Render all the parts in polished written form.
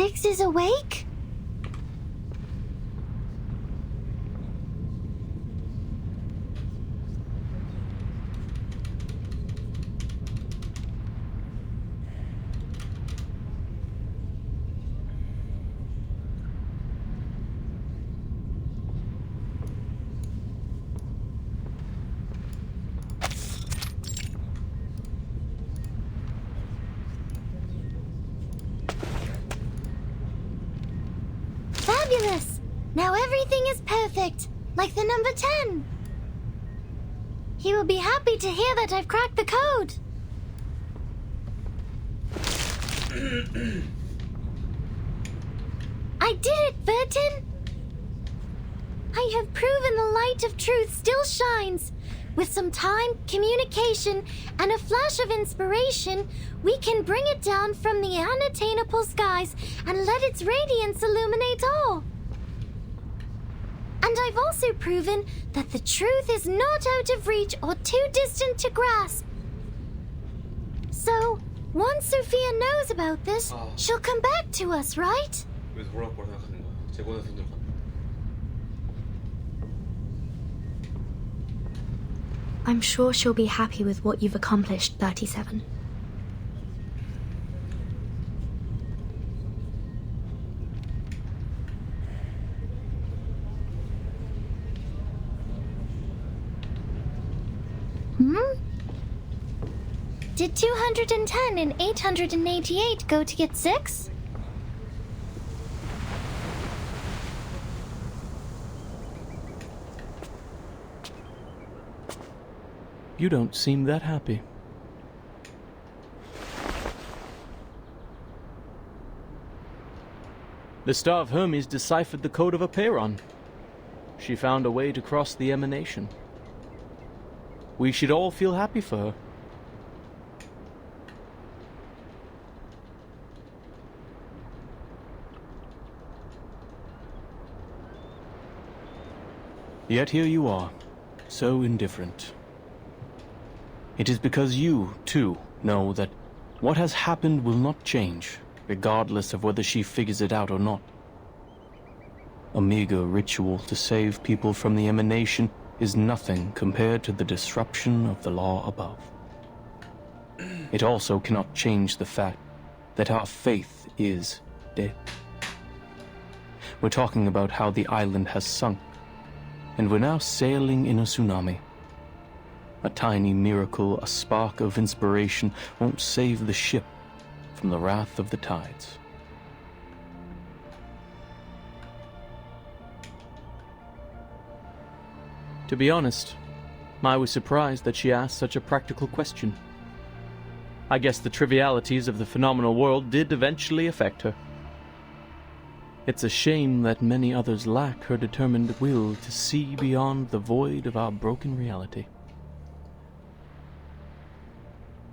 36 is awake? Fabulous! Now everything is perfect, like the number 10. He will be happy to hear that I've cracked the code. I did it, Vertin! I have proven the light of truth still shines. With some time, communication, and a flash of inspiration, we can bring it down from the unattainable skies and let its radiance illuminate all. And I've also proven that the truth is not out of reach or too distant to grasp. So, once Sophia knows about this, she'll come back to us, right? 그래서 뭐라고 생각하는 거야? 재고는 손들 가. I'm sure she'll be happy with what you've accomplished, 37. Did 210 and 888 go to get 6? You don't seem that happy. The Star of Hermes deciphered the code of Apeiron. She found a way to cross the emanation. We should all feel happy for her. Yet here you are, so indifferent. It is because you, too, know that what has happened will not change, regardless of whether she figures it out or not. A meager ritual to save people from the emanation is nothing compared to the disruption of the law above. It also cannot change the fact that our faith is dead. We're talking about how the island has sunk, and we're now sailing in a tsunami. A tiny miracle, a spark of inspiration, won't save the ship from the wrath of the tides. To be honest, I was surprised that she asked such a practical question. I guess the trivialities of the phenomenal world did eventually affect her. It's a shame that many others lack her determined will to see beyond the void of our broken reality.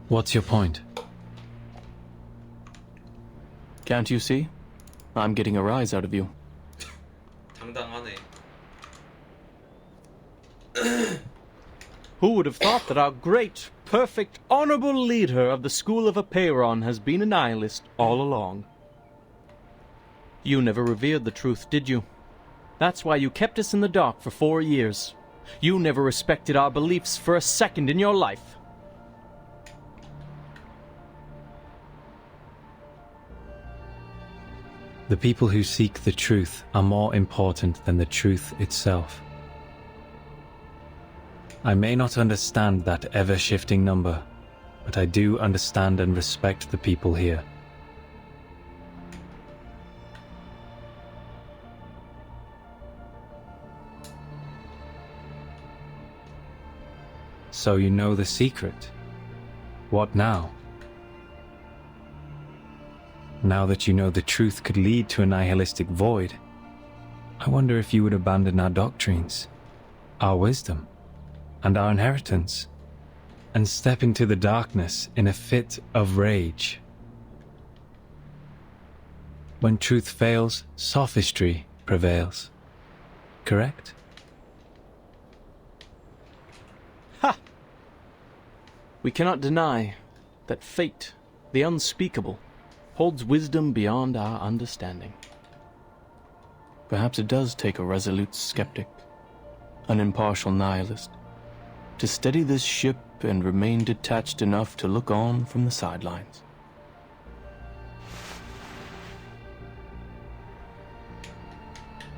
What's your point? Can't you see? I'm getting a rise out of you. 당당하네. Who would have thought that our great, perfect, honorable leader of the School of Apeiron has been a nihilist all along? You never revered the truth, did you? That's why you kept us in the dark for 4 years. You never respected our beliefs for a second in your life. The people who seek the truth are more important than the truth itself. I may not understand that ever-shifting number, but I do understand and respect the people here. So you know the secret. What now? Now that you know the truth could lead to a nihilistic void, I wonder if you would abandon our doctrines, our wisdom, and our inheritance, and step into the darkness in a fit of rage. When truth fails, sophistry prevails. Correct? Ha! We cannot deny that fate, the unspeakable, holds wisdom beyond our understanding. Perhaps it does take a resolute skeptic, an impartial nihilist, to steady this ship and remain detached enough to look on from the sidelines.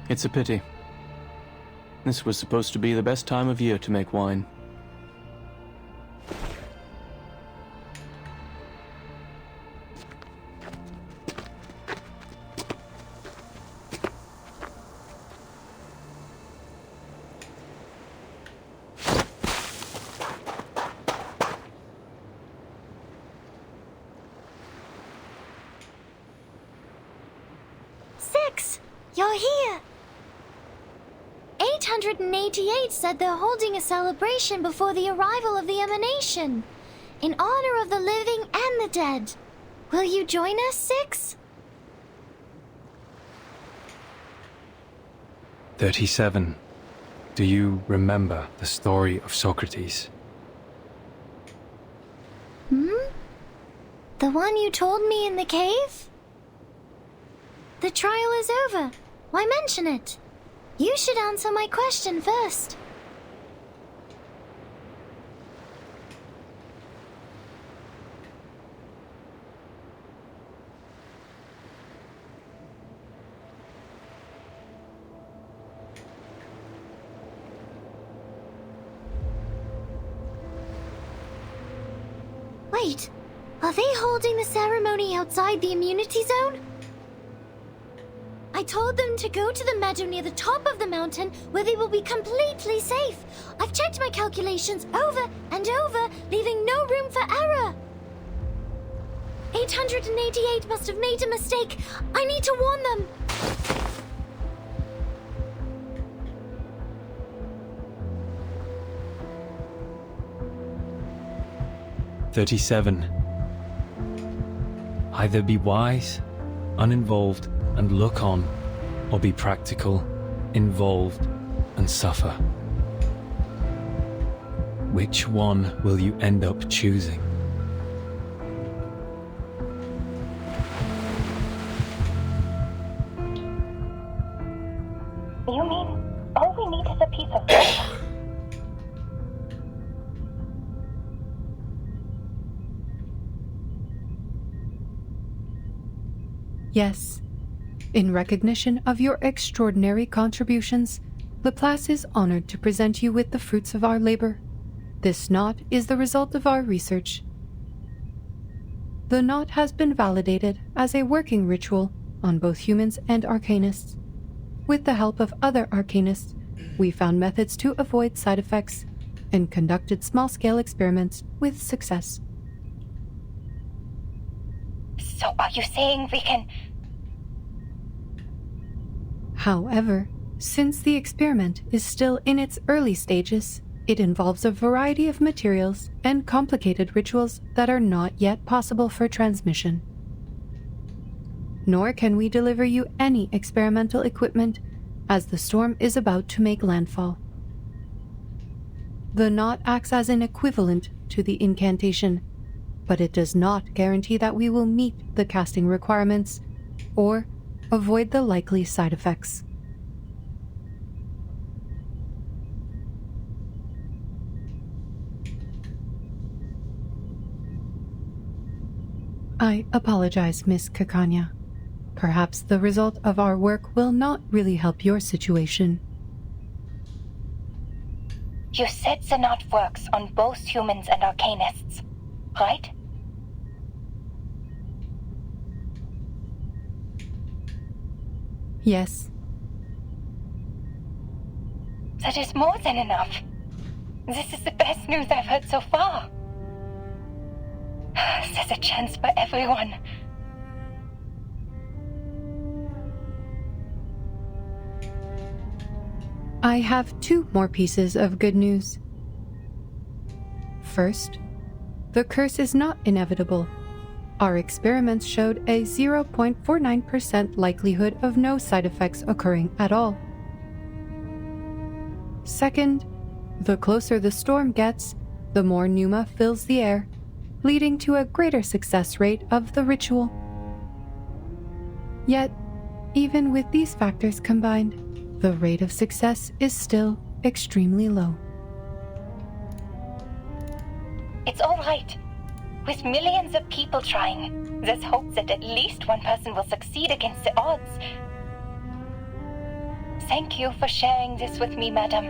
It's a pity. This was supposed to be the best time of year to make wine. Six! You're here! 888 said they're holding a celebration before the arrival of the emanation, in honor of the living and the dead. Will you join us, Six? 37. Do you remember the story of Socrates? The one you told me in the cave? The trial is over. Why mention it? You should answer my question first. Wait, are they holding the ceremony outside the immunity zone? I told them to go to the meadow near the top of the mountain where they will be completely safe. I've checked my calculations over and over, leaving no room for error. 888 must have made a mistake. I need to warn them. "37. Either be wise, uninvolved, and look on, or be practical, involved, and suffer. Which one will you end up choosing?" You mean all we need is a piece of paper? Yes. In recognition of your extraordinary contributions, Laplace is honored to present you with the fruits of our labor. This knot is the result of our research. The knot has been validated as a working ritual on both humans and arcanists. With the help of other arcanists, we found methods to avoid side effects and conducted small-scale experiments with success. So are you saying we can... However, since the experiment is still in its early stages, it involves a variety of materials and complicated rituals that are not yet possible for transmission. Nor can we deliver you any experimental equipment, as the storm is about to make landfall. The knot acts as an equivalent to the incantation, but it does not guarantee that we will meet the casting requirements or avoid the likely side effects. I apologize, Miss Kakanya. Perhaps the result of our work will not really help your situation. You said the knot works on both humans and arcanists, right? Yes. That is more than enough. This is the best news I've heard so far. There's a chance for everyone. I have 2 more pieces of good news. First, the curse is not inevitable. Our experiments showed a 0.49% likelihood of no side effects occurring at all. Second, the closer the storm gets, the more pneuma fills the air, leading to a greater success rate of the ritual. Yet, even with these factors combined, the rate of success is still extremely low. It's all right. With millions of people trying, there's hope that at least one person will succeed against the odds. Thank you for sharing this with me, madam.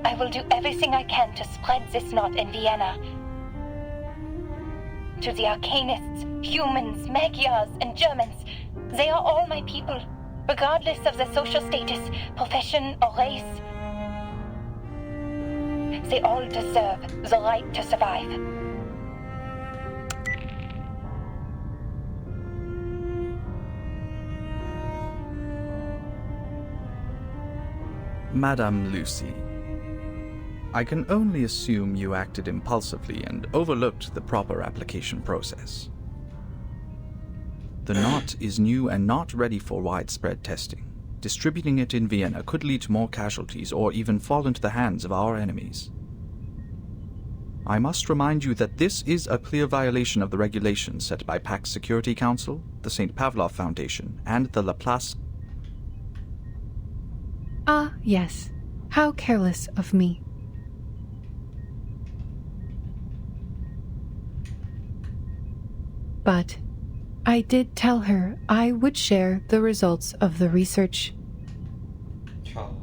I will do everything I can to spread this knot in Vienna. To the Arcanists, humans, Magyars, and Germans, they are all my people, regardless of their social status, profession, or race. They all deserve the right to survive. Madame Lucy, I can only assume you acted impulsively and overlooked the proper application process. The knot is new and not ready for widespread testing. Distributing it in Vienna could lead to more casualties or even fall into the hands of our enemies. I must remind you that this is a clear violation of the regulations set by Pax Security Council, the St. Pavlov Foundation, and the Laplace. Ah, yes. How careless of me. But I did tell her I would share the results of the research.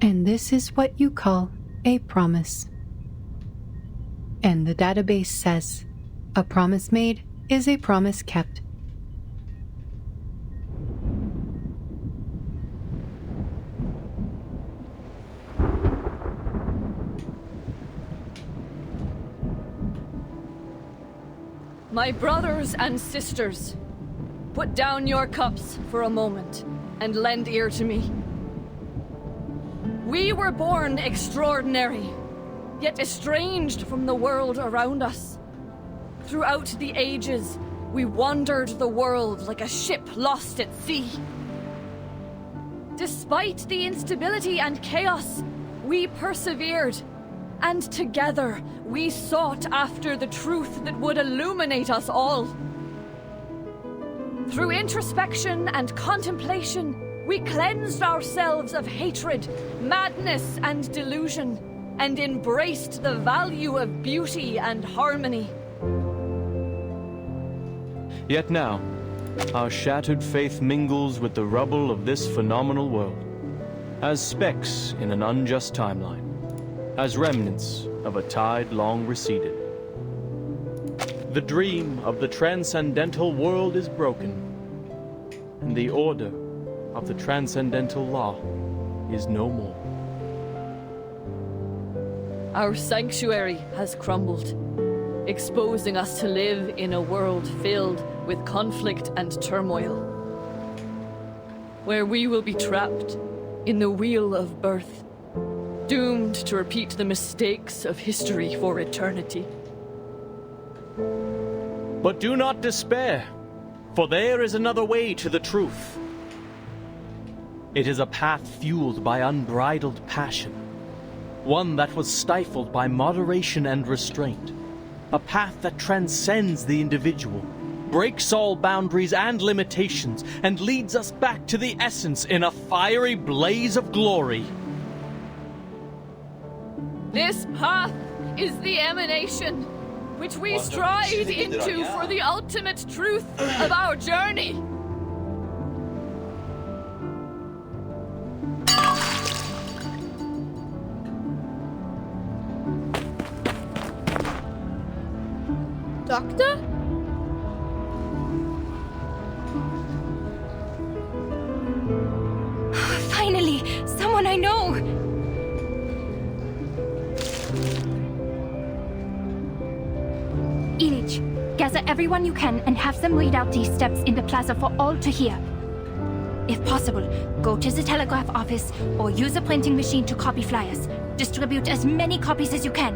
And this is what you call a promise. And the database says, a promise made is a promise kept. My brothers and sisters, put down your cups for a moment and lend ear to me. We were born extraordinary, yet estranged from the world around us. Throughout the ages, we wandered the world like a ship lost at sea. Despite the instability and chaos, we persevered. And together, we sought after the truth that would illuminate us all. Through introspection and contemplation, we cleansed ourselves of hatred, madness, and delusion, and embraced the value of beauty and harmony. Yet now, our shattered faith mingles with the rubble of this phenomenal world, as specks in an unjust timeline, as remnants of a tide long receded. The dream of the transcendental world is broken, and the order of the transcendental law is no more. Our sanctuary has crumbled, exposing us to live in a world filled with conflict and turmoil, where we will be trapped in the wheel of birth, doomed to repeat the mistakes of history for eternity. But do not despair, for there is another way to the truth. It is a path fueled by unbridled passion, one that was stifled by moderation and restraint, a path that transcends the individual, breaks all boundaries and limitations, and leads us back to the essence in a fiery blaze of glory. This path is the emanation which we stride into for the ultimate truth of our journey. Doctor? Finally, someone I know! Ilich, gather everyone you can and have them read out these steps in the plaza for all to hear. If possible, go to the telegraph office or use a printing machine to copy flyers. Distribute as many copies as you can.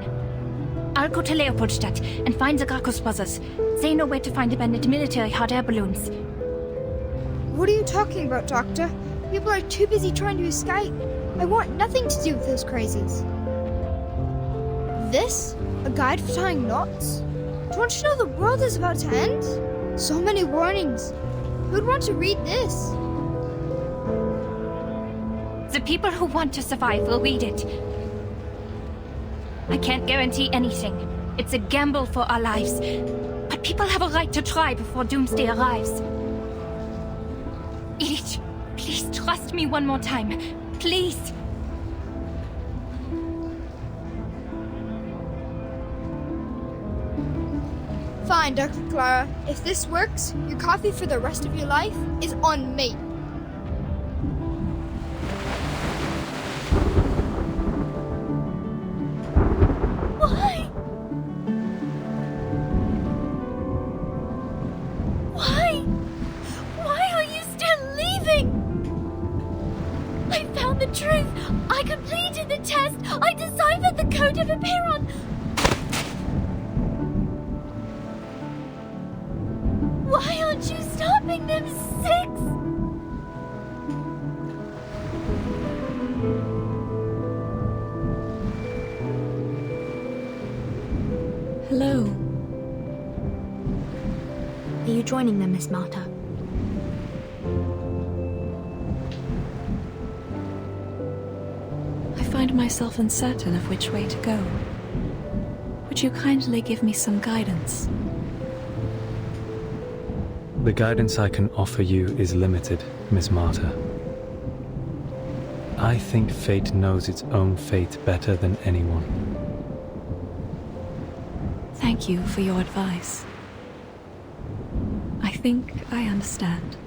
I'll go to Leopoldstadt and find the Gracchus brothers. They know where to find abandoned military hot air balloons. What are you talking about, Doctor? People are too busy trying to escape. I want nothing to do with those crazies. This? A guide for tying knots? Don't you know the world is about to end? So many warnings. Who'd want to read this? The people who want to survive will read it. I can't guarantee anything. It's a gamble for our lives. But people have a right to try before doomsday arrives. Edith, please trust me one more time. Please. Fine, Dr. Clara. If this works, your coffee for the rest of your life is on me. Why? Why? Why are you still leaving? I found the truth. I completed the test. I deciphered the code of Aperon. Why aren't you stopping them, Six? Hello. Are you joining them, Miss Marta? I find myself uncertain of which way to go. Would you kindly give me some guidance? The guidance I can offer you is limited, Miss Marta. I think fate knows its own fate better than anyone. Thank you for your advice. I think I understand.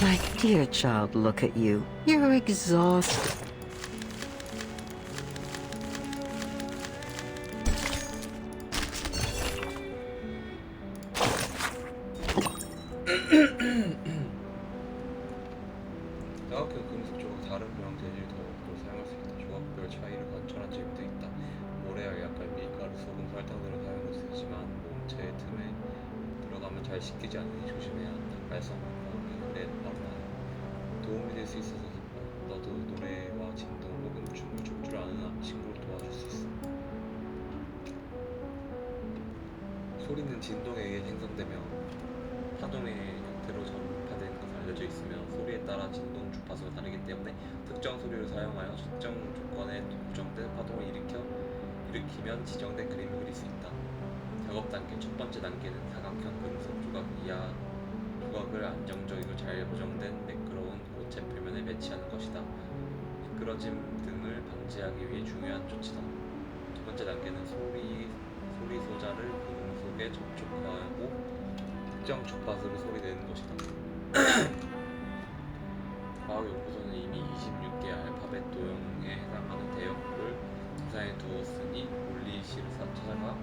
My dear child, look at you. You're exhausted. 사각형 금속 조각 다른 모양 재질 도구를 사용할 수 있다. 조각별 차이를 관찰한 재미도 있다. 모래알, 약간 밀가루, 소금, 설탕 등을 사용할 수 있지만 몸체 틈에 들어가면 잘 씻기지 않으니 조심해야 한다. 발성과 그래 나타나 도움이 될 수 있어서 기뻐. 너도 노래와 진동 혹은 춤을 출 줄 아는 친구를 도와줄 수 있어. 소리는 진동에 의해 생성되며 파동의 형태로 전파되는 것으로 알려져 있으며 소리에 따라 진동 주파수가 다르기 때문에 특정 소리를 사용하여 특정 조건에 고정된 파동을 일으키면 지정된 그림을 그릴 수 있다. 작업 단계 첫 번째 단계는 사각형 금속 조각 이하 조각을 안정적이고 잘 고정된 매끄러운 고체 표면에 배치하는 것이다. 미끄러짐 등을 방지하기 위해 중요한 조치다. 두 번째 단계는 소리 소자를 금속에 접촉하고 특정 주파수로 소리내는 것이다. 과학연구소는 이미 26개 알파벳 도형에 해당하는 대역을 구상해 두었으니 물리실을 찾아가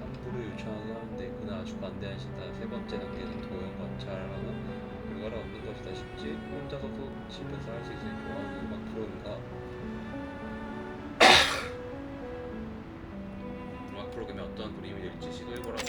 함부로 요청하긴 하는데 그는 아주 관대한 신다. 세 번째 단계는 도형 관찰하고 결과를 얻는 것이다. 쉽지? 혼자서도 집에서 할 수 있으니 좋아하는 음악 프로인가? 음악 프로그램에 어떤 그림이 될지 시도해보라고.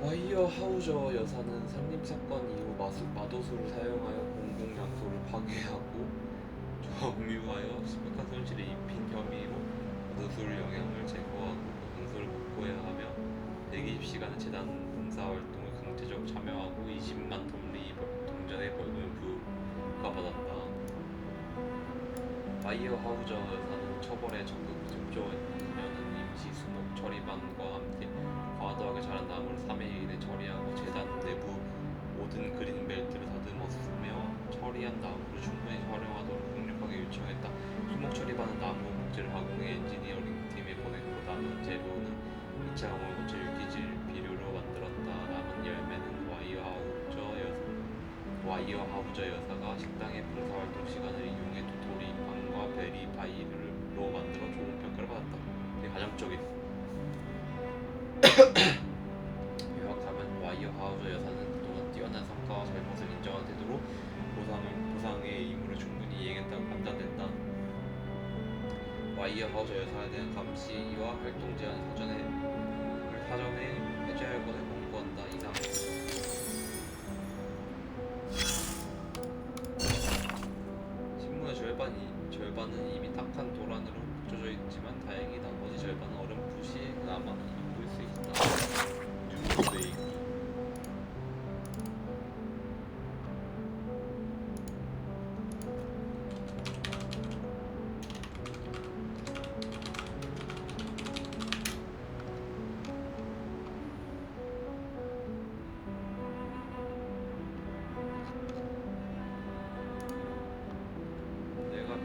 와이어 하우저 여사는 상림사건 이후 마도수를 사용하여 공공장소를 파괴하고 점유하여 심각한 손실을 입힌 혐의로 마도수를 영향을 제거하고 공소를 복구해야 하며 120시간의 재단 봉사활동에 강제적 참여하고 20만 텀리 동전의 벌금을 부과받았다. 와이어 하우저 여사는 처벌에 적극 협조하려는 임시 수목 처리반과 함께 과도하게 자란 나무를 3일 이내 처리하고 재단 내부 모든 그린 벨트를 다듬었으며 처리한 나무를 충분히 활용하도록 강력하게 요청했다. 수목 처리반은 나무 목재를 가공해 엔지니어링 팀에 보냈고 남은 재료는 2차 가공을 거쳐 유기질 비료로 만들었다. 남은 열매는 와이어 하우저 여사가 식당의 봉사활동 시간을 이용해 도토리, 빵과 베리 파이로 만들어 좋은 평가를 받았다. 되게 가정적이다. 요약하면 와이어 하우저 여사는 그동안 뛰어난 성과와 잘못을 인정하는 태도로 보상의 의무를 충분히 이행했다고 판단된다. 와이어 하우저 여사에 대한 감시와 활동 제한 사전에 해줘야 할 것을 권고한다. 이상. 신문의 절반은 이미 탁한 도란으로 붙여져 있지만 다행히 나머지 절반은 어렴풋이 남아 볼 수 있다. 뉴스웨이크.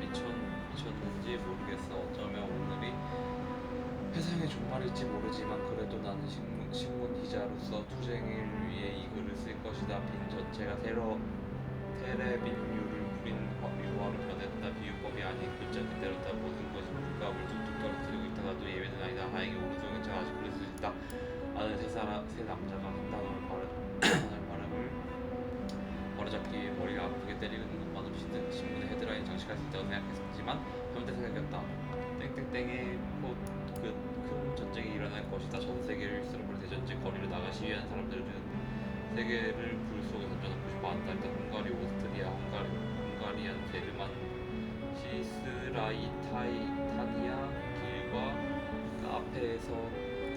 미쳤는지 모르겠어. 어쩌면 오늘이 세상의 종말일지 모르지만 그래도 나는 신문 기자로서 투쟁을 위해 이 글을 쓸 것이다. 빈 전체가 테레빈류를 부린 유화로 변했다. 비유법이 아닌 글자 그대로다. 모든 것이 물감을 뚝뚝 떨어뜨리고 있다. 나도 예외는 아니다. 다행히 오른손은 제가 아직 글을 쓸 수 있다. 나는 세 남자가 한 단어를 발음을 바로잡기 위해 머리가 아프게 때리는 것만으로 신문의 헤드라인 장식할 수 있다고 생각했지만 현대 생각이었다. 땡땡땡의 큰 전쟁이 일어날 것이다. 전 세계를 쓸어버릴 대전쟁 거리로 나가 시위하는 사람들은 세계를 불 속에 던져놓고 싶어 한다. 일단 헝가리, 오스트리아, 헝가리안, 게르만, 시스라이타니아 길과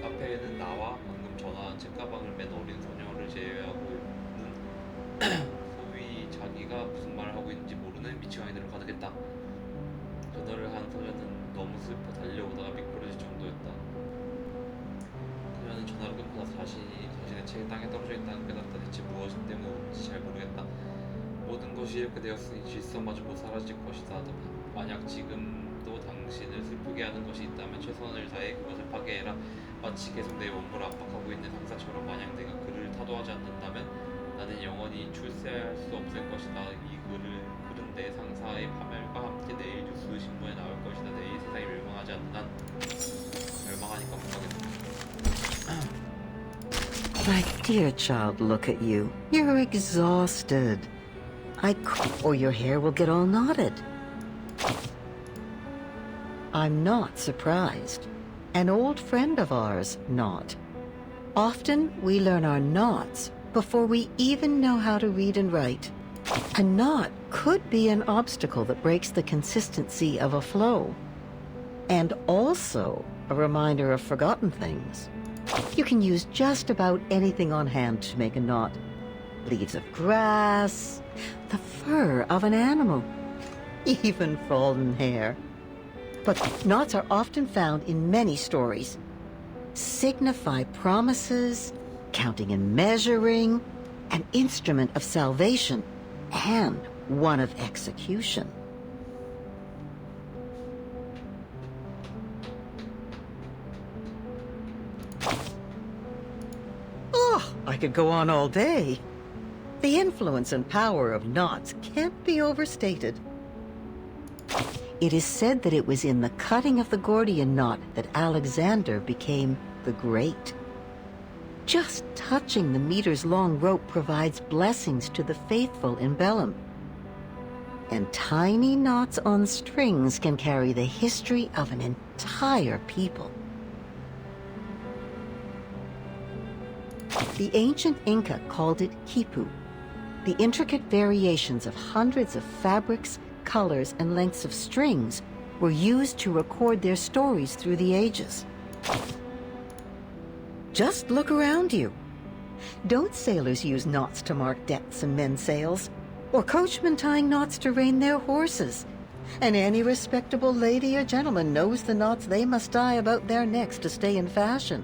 카페에는 나와 방금 전화한 책가방을 맨 어린 소녀를 제외하고 소위 자기가 무슨 말을 하고 있는지 모르는 미친 아이들을 가득했다. 전화를 한 소녀는 너무 슬퍼 달려오다가 미끄러질 정도였다. 자신의 책이 땅에 떨어져 있다는 깨닫다. 대체 무엇 때문인지 잘 모르겠다. 모든 것이 이렇게 되었으니 질서마저 곧 사라질 것이다. 만약 지금도 당신을 슬프게 하는 것이 있다면 최선을 다해 그것을 파괴해라. 마치 계속 내 몸을 압박하고 있는 상사처럼. 만약 내가 그를 타도하지 않는다면 나는 영원히 출세할 수 없을 것이다. 글은 내 상사의 파멸과 함께 내일 뉴스 신문에 나올 것이다. 내일 세상이 멸망하지 않는 한 멸망하니까 못 가겠다. My dear child, look at you. You're exhausted. Or your hair will get all knotted. I'm not surprised. An old friend of ours, Not. Often we learn our knots before we even know how to read and write. A knot could be an obstacle that breaks the consistency of a flow, and also a reminder of forgotten things. You can use just about anything on hand to make a knot. Leaves of grass, the fur of an animal, even fallen hair. But knots are often found in many stories. Signify promises, counting and measuring, an instrument of salvation, and one of execution. Oh, I could go on all day. The influence and power of knots can't be overstated. It is said that it was in the cutting of the Gordian knot that Alexander became the Great. Just touching the meters-long rope provides blessings to the faithful in Bellum. And tiny knots on strings can carry the history of an entire people. The ancient Inca called it quipu. The intricate variations of hundreds of fabrics, colors, and lengths of strings were used to record their stories through the ages. Just look around you. Don't sailors use knots to mark depths and mend sails? Or coachmen tying knots to rein their horses? And any respectable lady or gentleman knows the knots they must tie about their necks to stay in fashion.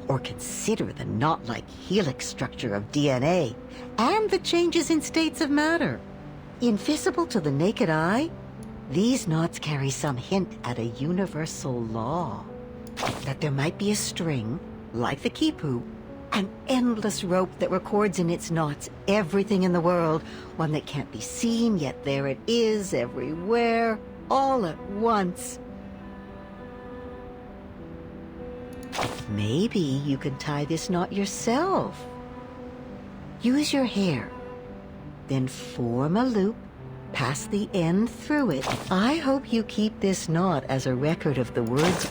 Or consider the knot-like helix structure of DNA and the changes in states of matter. Invisible to the naked eye, these knots carry some hint at a universal law. That there might be a string, like the quipu, an endless rope that records in its knots everything in the world, one that can't be seen, yet there it is, everywhere, all at once. Maybe you can tie this knot yourself. Use your hair, then form a loop, pass the end through it. I hope you keep this knot as a record of the words.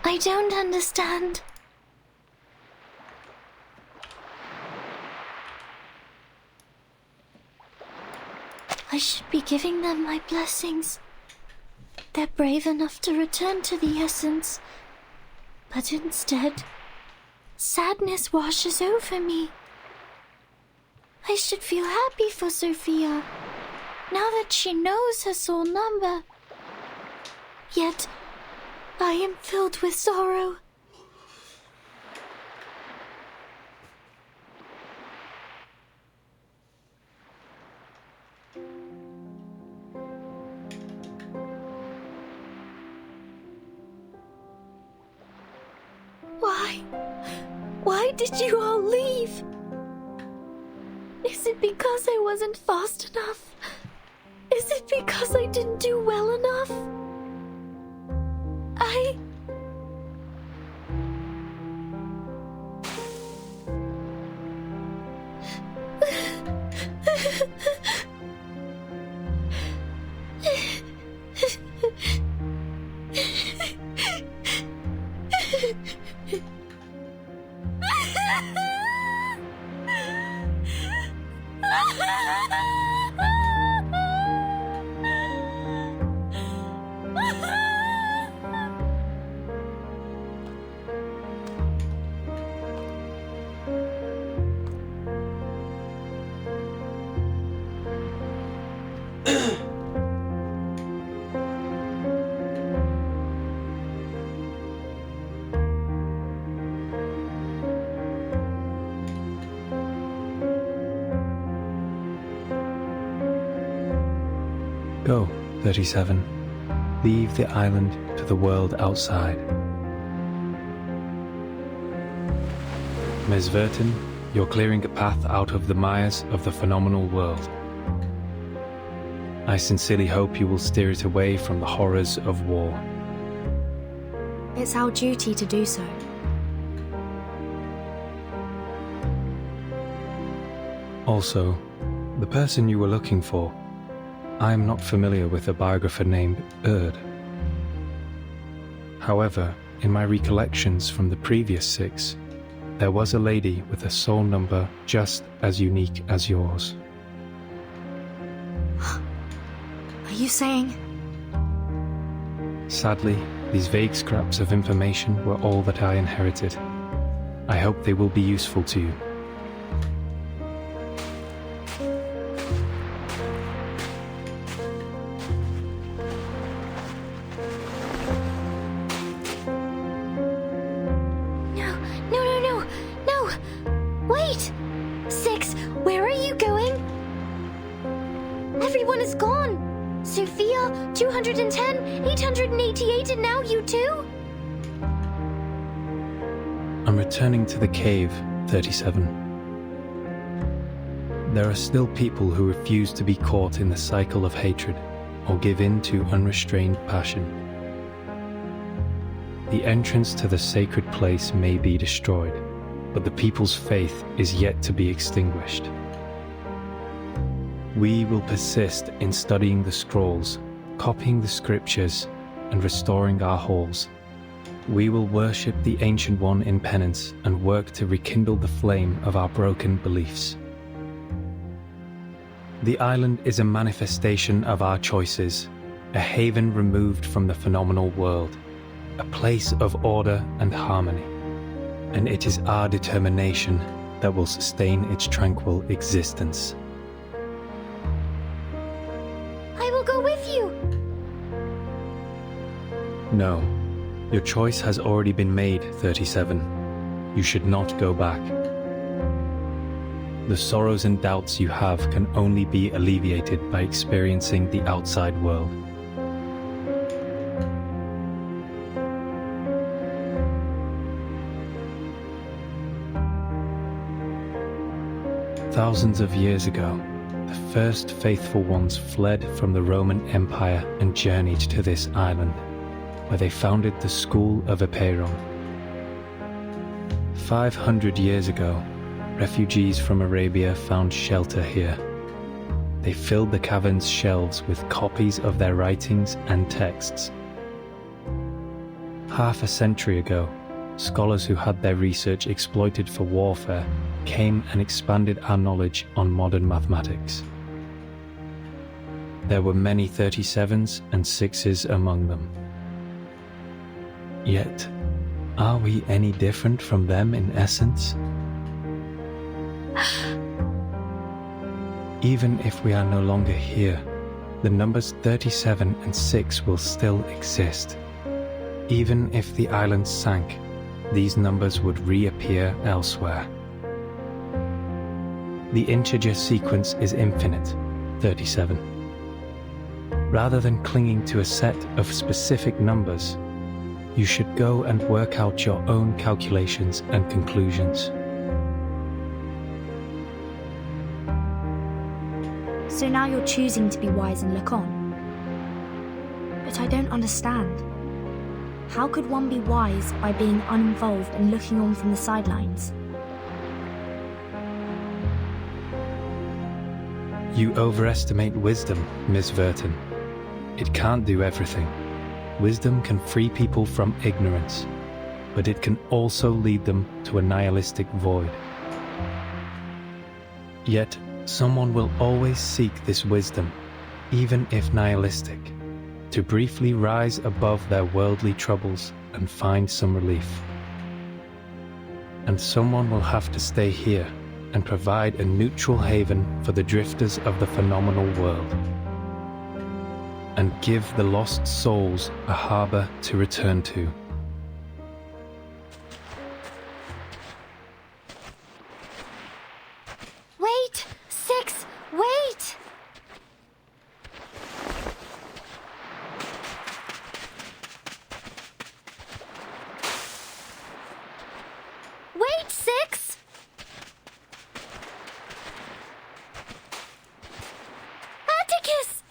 I don't understand. I should be giving them my blessings. They're brave enough to return to the essence. But instead, sadness washes over me. I should feel happy for Sophia, now that she knows her soul number. Yet, I am filled with sorrow. Why did you all leave? Is it because I wasn't fast enough? Is it because I didn't do well enough? Go, 37. Leave the island to the world outside. Ms. Vertin, you're clearing a path out of the mires of the phenomenal world. I sincerely hope you will steer it away from the horrors of war. It's our duty to do so. Also, the person you were looking for, I am not familiar with a biographer named Erd. However, in my recollections from the previous 6, there was a lady with a soul number just as unique as yours. Are you saying? Sadly, these vague scraps of information were all that I inherited. I hope they will be useful to you. Everyone is gone! Sophia, 210, 888, and now you too? I'm returning to the cave, 37. There are still people who refuse to be caught in the cycle of hatred or give in to unrestrained passion. The entrance to the sacred place may be destroyed, but the people's faith is yet to be extinguished. We will persist in studying the scrolls, copying the scriptures, and restoring our halls. We will worship the Ancient One in penance and work to rekindle the flame of our broken beliefs. The island is a manifestation of our choices, a haven removed from the phenomenal world, a place of order and harmony. And it is our determination that will sustain its tranquil existence. I will go with you! No. Your choice has already been made, 37. You should not go back. The sorrows and doubts you have can only be alleviated by experiencing the outside world. Thousands of years ago, the first faithful ones fled from the Roman Empire and journeyed to this island, where they founded the School of Epeiron. 500 years ago, refugees from Arabia found shelter here. They filled the cavern's shelves with copies of their writings and texts. Half a century ago, scholars who had their research exploited for warfare came and expanded our knowledge on modern mathematics. There were many 37s and 6s among them. Yet, are we any different from them in essence? Even if we are no longer here, the numbers 37 and 6 will still exist. Even if the island sank, these numbers would reappear elsewhere. The integer sequence is infinite, 37. Rather than clinging to a set of specific numbers, you should go and work out your own calculations and conclusions. So now you're choosing to be wise and look on. But I don't understand. How could one be wise by being uninvolved and looking on from the sidelines? You overestimate wisdom, Miss Verton. It can't do everything. Wisdom can free people from ignorance, but it can also lead them to a nihilistic void. Yet, someone will always seek this wisdom, even if nihilistic, to briefly rise above their worldly troubles and find some relief. And someone will have to stay here and provide a neutral haven for the drifters of the phenomenal world, and give the lost souls a harbor to return to. Wait! Six! Wait! Wait, Six! Atticus!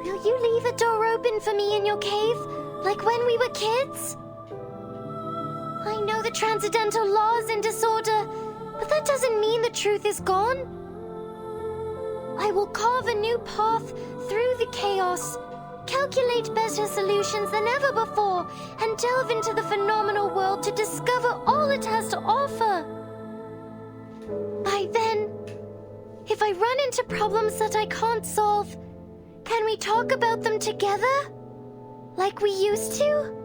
Will you leave a door open for me in your cave, like when we were kids? I know the transcendental law is in disorder, but that doesn't mean the truth is gone. I will carve a new path through the chaos, calculate better solutions than ever before, and delve into the phenomenal world to discover all it has to offer. By then, if I run into problems that I can't solve, can we talk about them together? Like we used to?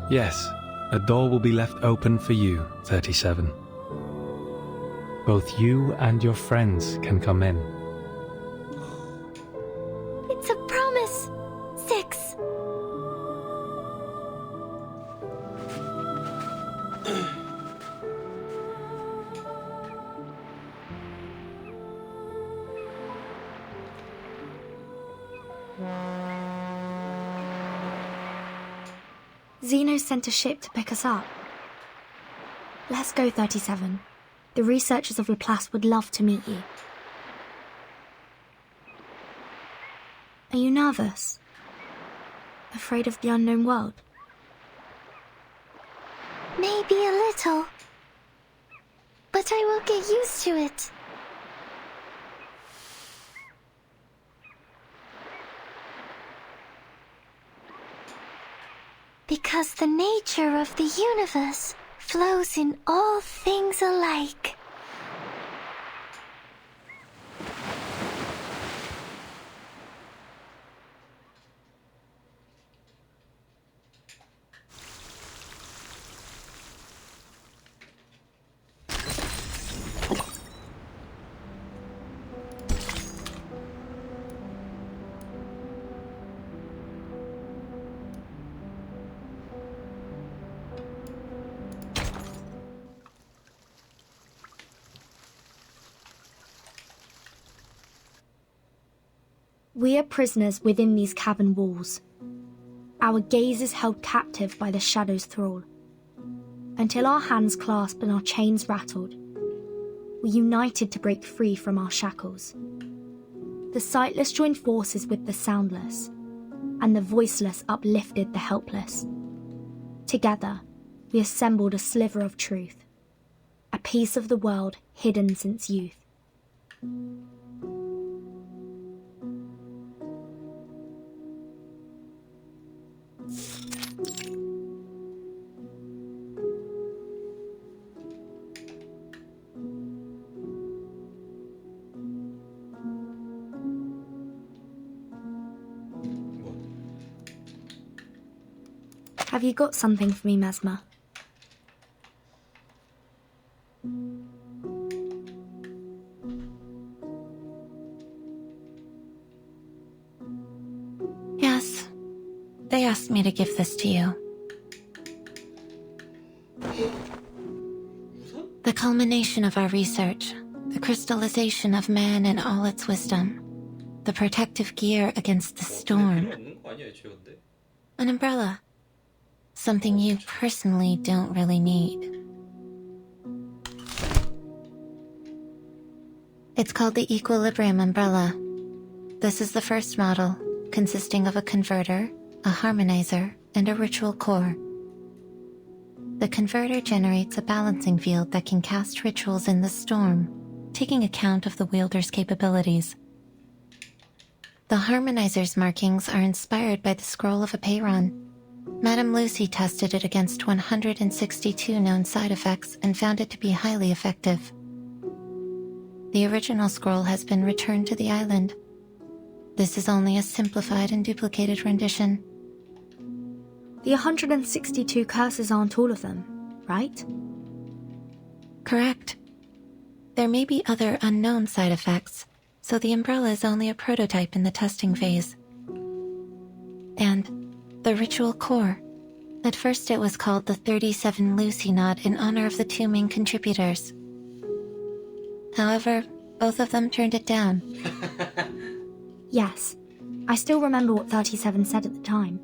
Yes, a door will be left open for you, 37. Both you and your friends can come in. It's a promise. Six. Zeno sent a ship to pick us up. Let's go, 37. The researchers of Laplace would love to meet you. Are you nervous? Afraid of the unknown world? Maybe a little. But I will get used to it. Because the nature of the universe flows in all things alike. We are prisoners within these cavern walls. Our gaze is held captive by the shadow's thrall. Until our hands clasp and our chains rattled, we united to break free from our shackles. The sightless joined forces with the soundless, and the voiceless uplifted the helpless. Together, we assembled a sliver of truth, a piece of the world hidden since youth. Have you got something for me, Mesmer? Yes. They asked me to give this to you. The culmination of our research, the crystallization of man and all its wisdom, the protective gear against the storm. An umbrella. Something you personally don't really need. It's called the Equilibrium Umbrella. This is the first model, consisting of a converter, a harmonizer, and a ritual core. The converter generates a balancing field that can cast rituals in the storm, taking account of the wielder's capabilities. The harmonizer's markings are inspired by the scroll of Apeiron. Madame Lucy tested it against 162 known side effects and found it to be highly effective. The original scroll has been returned to the island. This is only a simplified and duplicated rendition. The 162 curses aren't all of them, right? Correct. There may be other unknown side effects, so the umbrella is only a prototype in the testing phase. And the ritual core. At first it was called the 37 Lucy Knot in honor of the two main contributors. However, both of them turned it down. Yes. I still remember what 37 said at the time.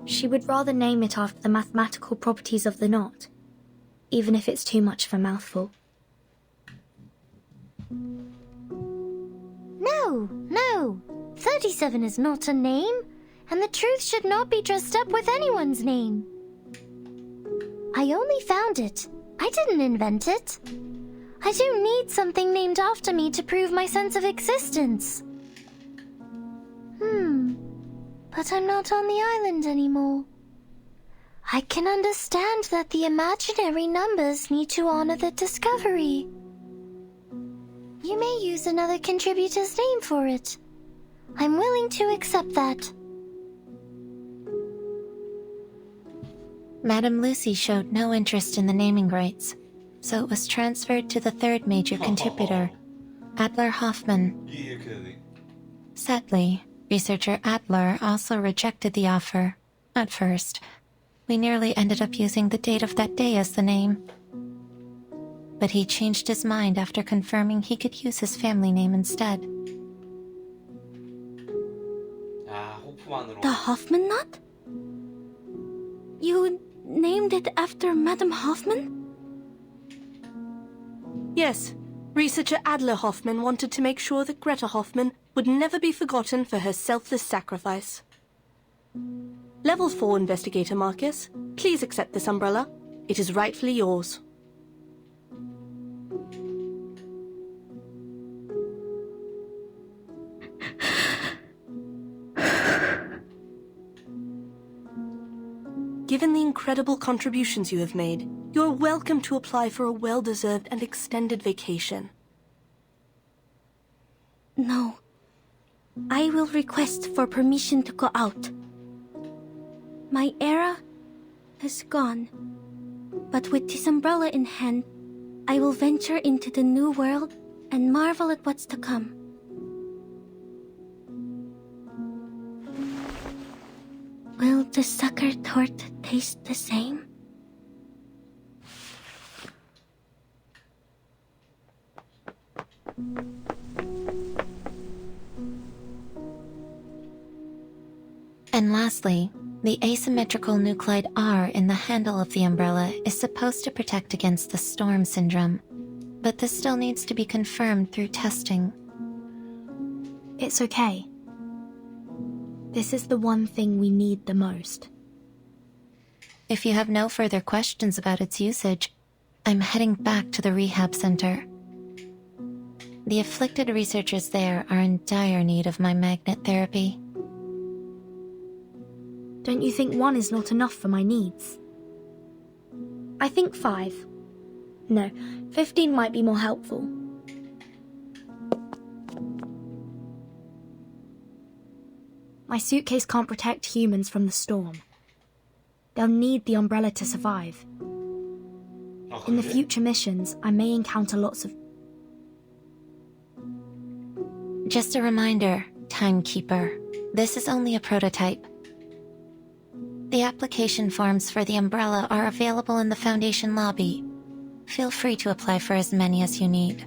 She would rather name it after the mathematical properties of the knot, even if it's too much of a mouthful. No. 37 is not a name, and the truth should not be dressed up with anyone's name. I only found it. I didn't invent it. I do need something named after me to prove my sense of existence. But I'm not on the island anymore. I can understand that the imaginary numbers need to honor the discovery. You may use another contributor's name for it. I'm willing to accept that. Madame Lucy showed no interest in the naming rights, so it was transferred to the third major contributor, Adler Hoffman. Sadly, researcher Adler also rejected the offer. At first, we nearly ended up using the date of that day as the name. But he changed his mind after confirming he could use his family name instead. The Hoffman knot? You named it after Madame Hoffman? Yes. Researcher Adler Hoffman wanted to make sure that Greta Hoffman would never be forgotten for her selfless sacrifice. Level 4 Investigator Marcus, please accept this umbrella. It is rightfully yours. Given the incredible contributions you have made, you are welcome to apply for a well-deserved and extended vacation. No. I will request for permission to go out. My era has gone, but with this umbrella in hand, I will venture into the new world and marvel at what's to come. Will the sucker tort taste the same? And lastly, the asymmetrical nuclide R in the handle of the umbrella is supposed to protect against the storm syndrome, but this still needs to be confirmed through testing. It's okay. This is the one thing we need the most. If you have no further questions about its usage, I'm heading back to the rehab center. The afflicted researchers there are in dire need of my magnet therapy. Don't you think 1 is not enough for my needs? I think 5. No, 15 might be more helpful. My suitcase can't protect humans from the storm. they'll need the umbrella to survive. In the 그래? future missions, I may encounter lots of... Just a reminder, Timekeeper. This is only a prototype. The application forms for the umbrella are available in the Foundation lobby. Feel free to apply for as many as you need.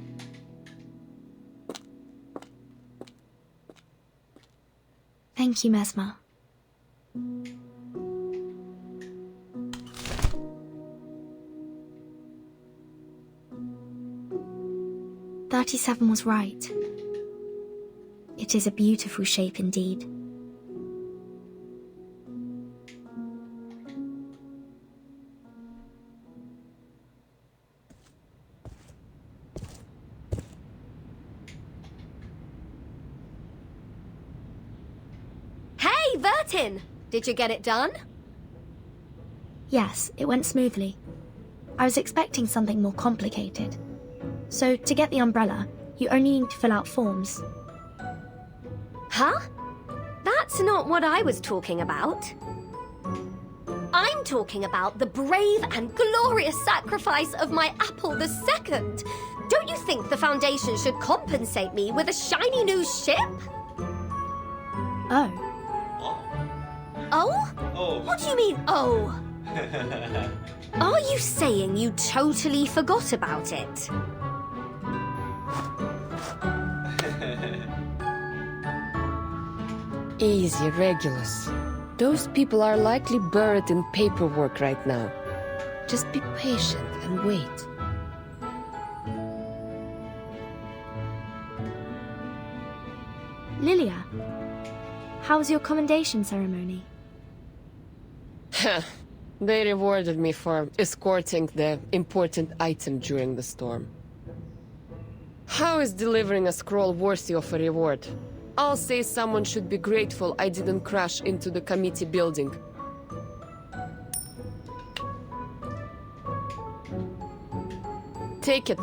Thank you, Mesmer. "37 was right. It is a beautiful shape indeed." Hey, Vertin! Did you get it done? Yes, it went smoothly. I was expecting something more complicated. So, to get the umbrella, you only need to fill out forms. Huh? That's not what I was talking about. I'm talking about the brave and glorious sacrifice of my Apple II. Don't you think the Foundation should compensate me with a shiny new ship? Oh. Oh? Oh. What do you mean, oh? Are you saying you totally forgot about it? Easy, Regulus. Those people are likely buried in paperwork right now. Just be patient and wait. Lilia, how was your commendation ceremony? They rewarded me for escorting the important item during the storm. How is delivering a scroll worthy of a reward? I'll say someone should be grateful I didn't crash into the committee building. Take it.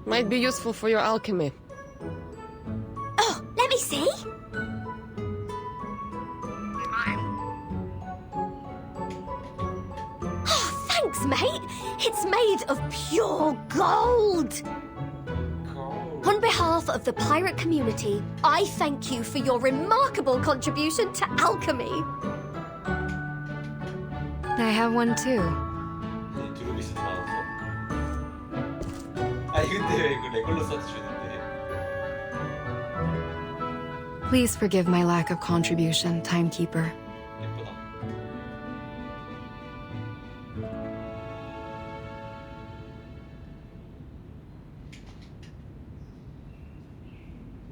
Might be useful for your alchemy. Oh, let me see. Oh, thanks, mate. It's made of pure gold. On behalf of the pirate community, I thank you for your remarkable contribution to alchemy. I have one too. 두루비스 나왔어. 아니 근데 왜 이거 레골러스한테 주는데? Please forgive my lack of contribution, Timekeeper. 예쁘다.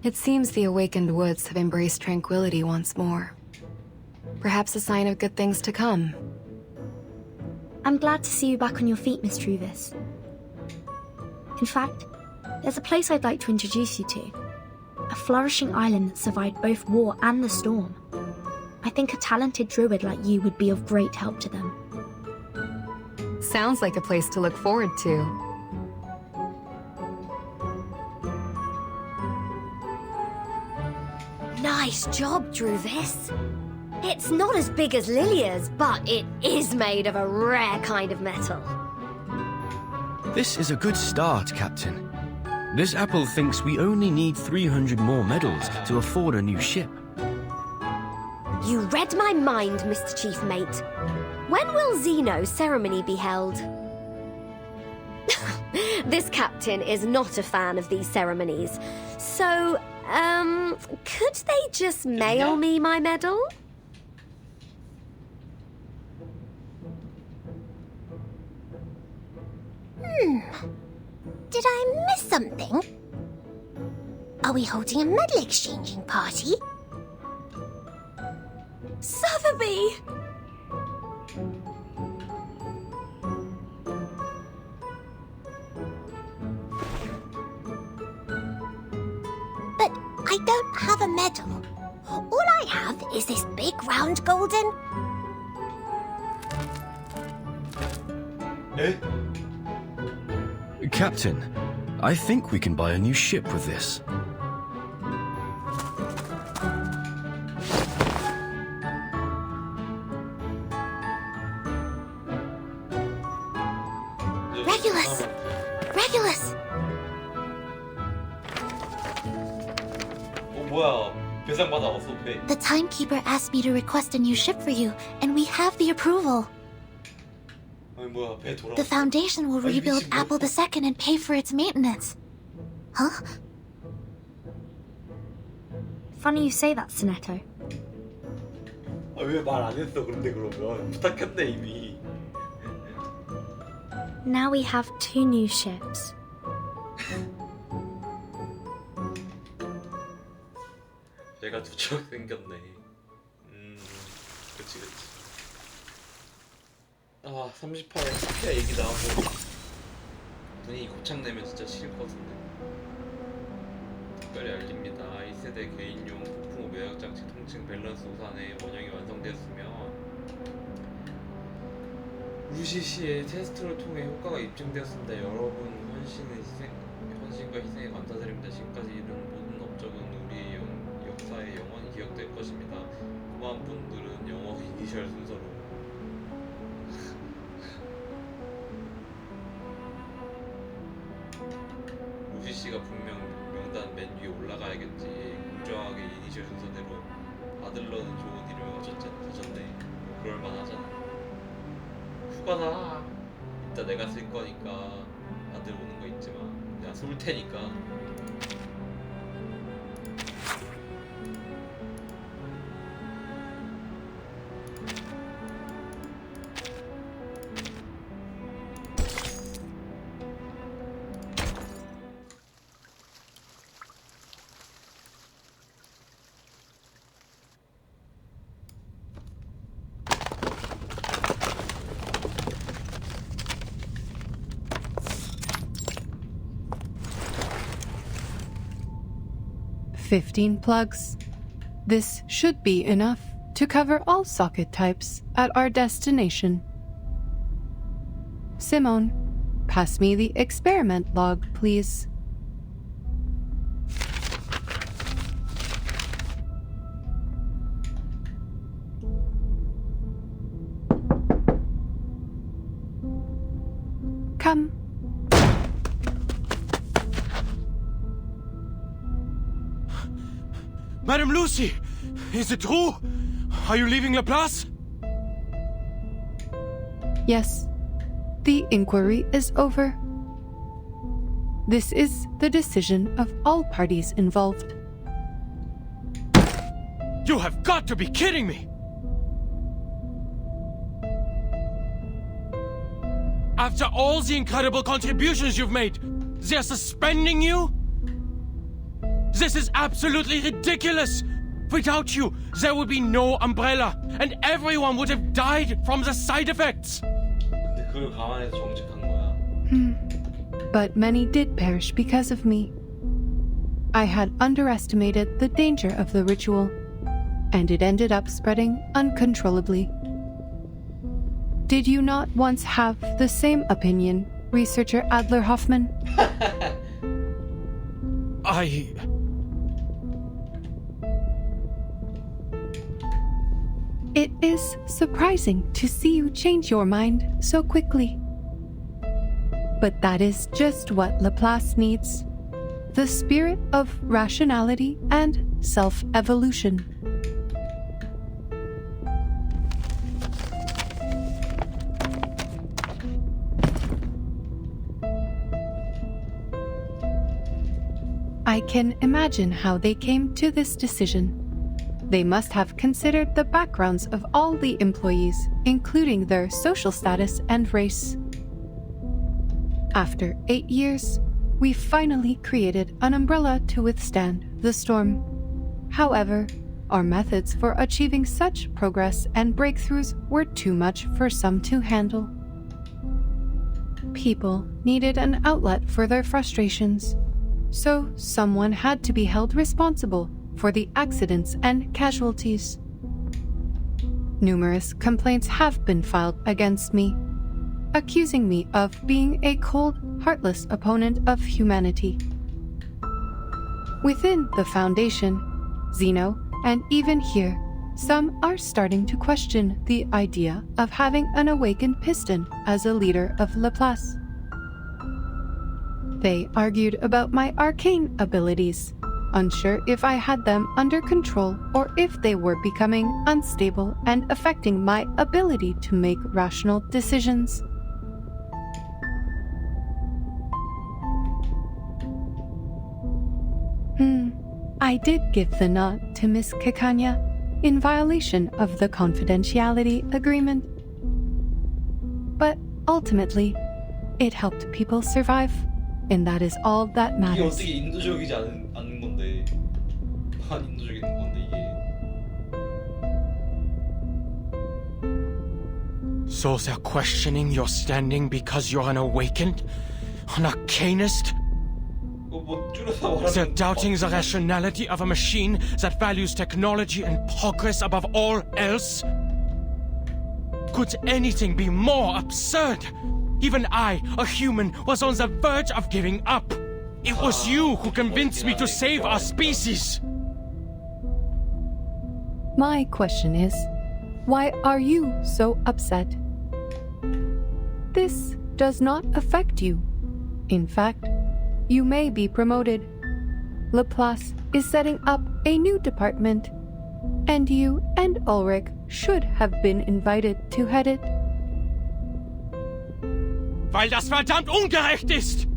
It seems the awakened woods have embraced tranquility once more. Perhaps a sign of good things to come. I'm glad to see you back on your feet, Miss Truvis. In fact, there's a place I'd like to introduce you to. A flourishing island that survived both war and the storm. I think a talented druid like you would be of great help to them. Sounds like a place to look forward to. Nice job, Druvis. It's not as big as Lilia's, but it is made of a rare kind of metal. This is a good start, Captain. This apple thinks we only need 300 more medals to afford a new ship. You read my mind, Mr. Chief Mate. When will Xeno's ceremony be held? This captain is not a fan of these ceremonies. So, could they just mail me my medal? Did I miss something? Are we holding a medal exchanging party? Sotheby! But I don't have a medal. All I have is this big round golden... Captain, I think we can buy a new ship with this. Regulus! 뭐야? 배상 받아왔어, 배. The timekeeper asked me to request a new ship for you, and we have the approval. 아니 뭐야? 배 돌아왔어. The Foundation will rebuild Apple II and pay for its maintenance. Huh? Funny you say that, Sonetto. 왜 말 안 했어? 그런데 그러면 부탁했네 이미. Now we have 2 new ships. 얘가 두척 생겼네. 그치. 아 38에 스피아 얘기 나오고 분위기 고착내면 진짜 싫을 것 같은데. 특별히 알립니다. 2세대 개인용 부품 매각 장치 통칭 밸런스 우산의 원형이 완성되었으며 UCC의 테스트를 통해 효과가 입증되었습니다. 여러분 헌신과 희생에 감사드립니다. 지금까지 이룬 모든 업적은 우리의 역사에 영원히 기억될 것입니다. 후반 분들은 영어 이니셜 순서로 UCC가 분명 명단 맨 위에 올라가야겠지. 공정하게 이니셜 순서대로 아들러는 좋은 이름을 가졌네. 뭐 그럴만하잖아. 휴가다. 이따 내가 쓸 거니까 아들 오는 거 있지만 내가 쏠 테니까. "15 plugs. This should be enough to cover all socket types at our destination. Simone, pass me the experiment log, please." Come. Madame Lucy, is it true? Are you leaving Laplace? Yes, the inquiry is over. This is the decision of all parties involved. You have got to be kidding me! After all the incredible contributions you've made, they're suspending you? This is absolutely ridiculous! Without you, there would be no umbrella, and everyone would have died from the side effects! 근데 그걸 감안해서 정직한 거야. But many did perish because of me. I had underestimated the danger of the ritual, and it ended up spreading uncontrollably. Did you not once have the same opinion, researcher Adler Hoffman? It is surprising to see you change your mind so quickly. But that is just what Laplace needs. The spirit of rationality and self-evolution. I can imagine how they came to this decision. They must have considered the backgrounds of all the employees, including their social status and race. After 8 years, we finally created an umbrella to withstand the storm. However, our methods for achieving such progress and breakthroughs were too much for some to handle. People needed an outlet for their frustrations, so someone had to be held responsible for the accidents and casualties. Numerous complaints have been filed against me, accusing me of being a cold, heartless opponent of humanity. Within the Foundation, Zeno, and even here, some are starting to question the idea of having an awakened piston as a leader of Laplace. They argued about my arcane abilities, unsure if I had them under control or if they were becoming unstable and affecting my ability to make rational decisions. I did give the nod to Miss Kekanya in violation of the confidentiality agreement. But ultimately, it helped people survive, and that is all that 이게 matters. 어떻게 인도적이지 않은 건데 안 인도적인 건데 이게. So they're questioning your standing because you're an awakened? An arcanist? They're doubting the rationality of a machine that values technology and progress above all else? Could anything be more absurd? Even I, a human, was on the verge of giving up. It was you who convinced me to save our species. My question is, why are you so upset? This does not affect you. In fact, you may be promoted. Laplace is setting up a new department, and you and Ulrich should have been invited to head it. Weil das verdammt ungerecht ist!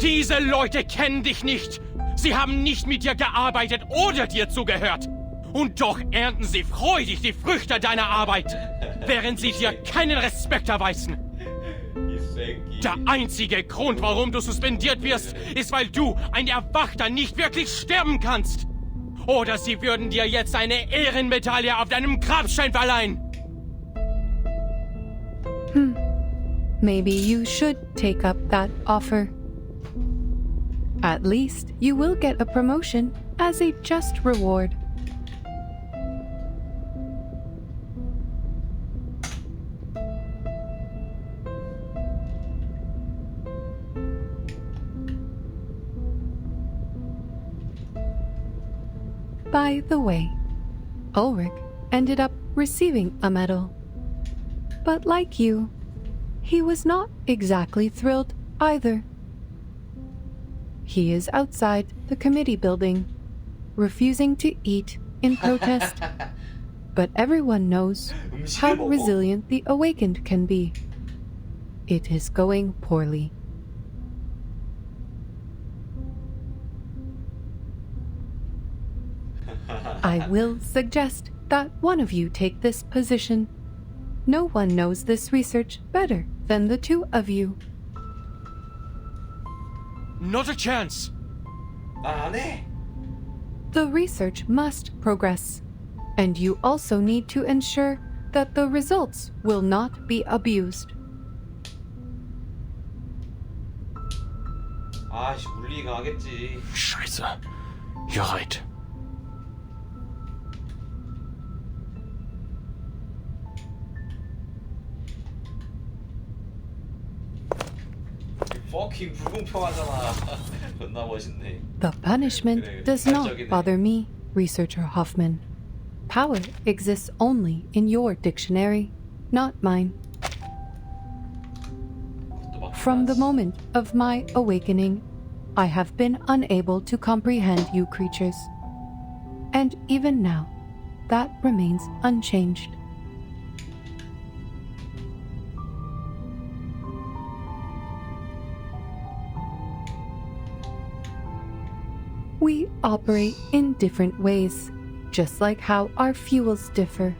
Diese Leute kennen dich nicht. Sie haben nicht mit dir gearbeitet oder dir zugehört. Und doch ernten sie freudig die Früchte deiner Arbeit, während sie dir keinen Respekt erweisen. Der einzige Grund, warum du suspendiert wirst, ist, weil du, ein Erwachter, nicht wirklich sterben kannst. Oder sie würden dir jetzt eine Ehrenmedaille auf deinem Grabstein verleihen. Maybe you should take up that offer. At least you will get a promotion as a just reward. By the way, Ulrich ended up receiving a medal. But like you, he was not exactly thrilled either. He is outside the committee building, refusing to eat in protest. But everyone knows how resilient the awakened can be. It is going poorly. I will suggest that one of you take this position. No one knows this research better than the two of you. Not a chance. 안 해. The research must progress, and you also need to ensure that the results will not be abused. 아씨 물리 강하겠지. Scheiße. You're right. fucking 불공평하잖아. 존나 멋있네. The punishment does not bother me, Researcher Hoffman. Power exists only in your dictionary, not mine. From the moment of my awakening, I have been unable to comprehend you creatures. And even now, that remains unchanged. We operate in different ways, just like how our fuels differ.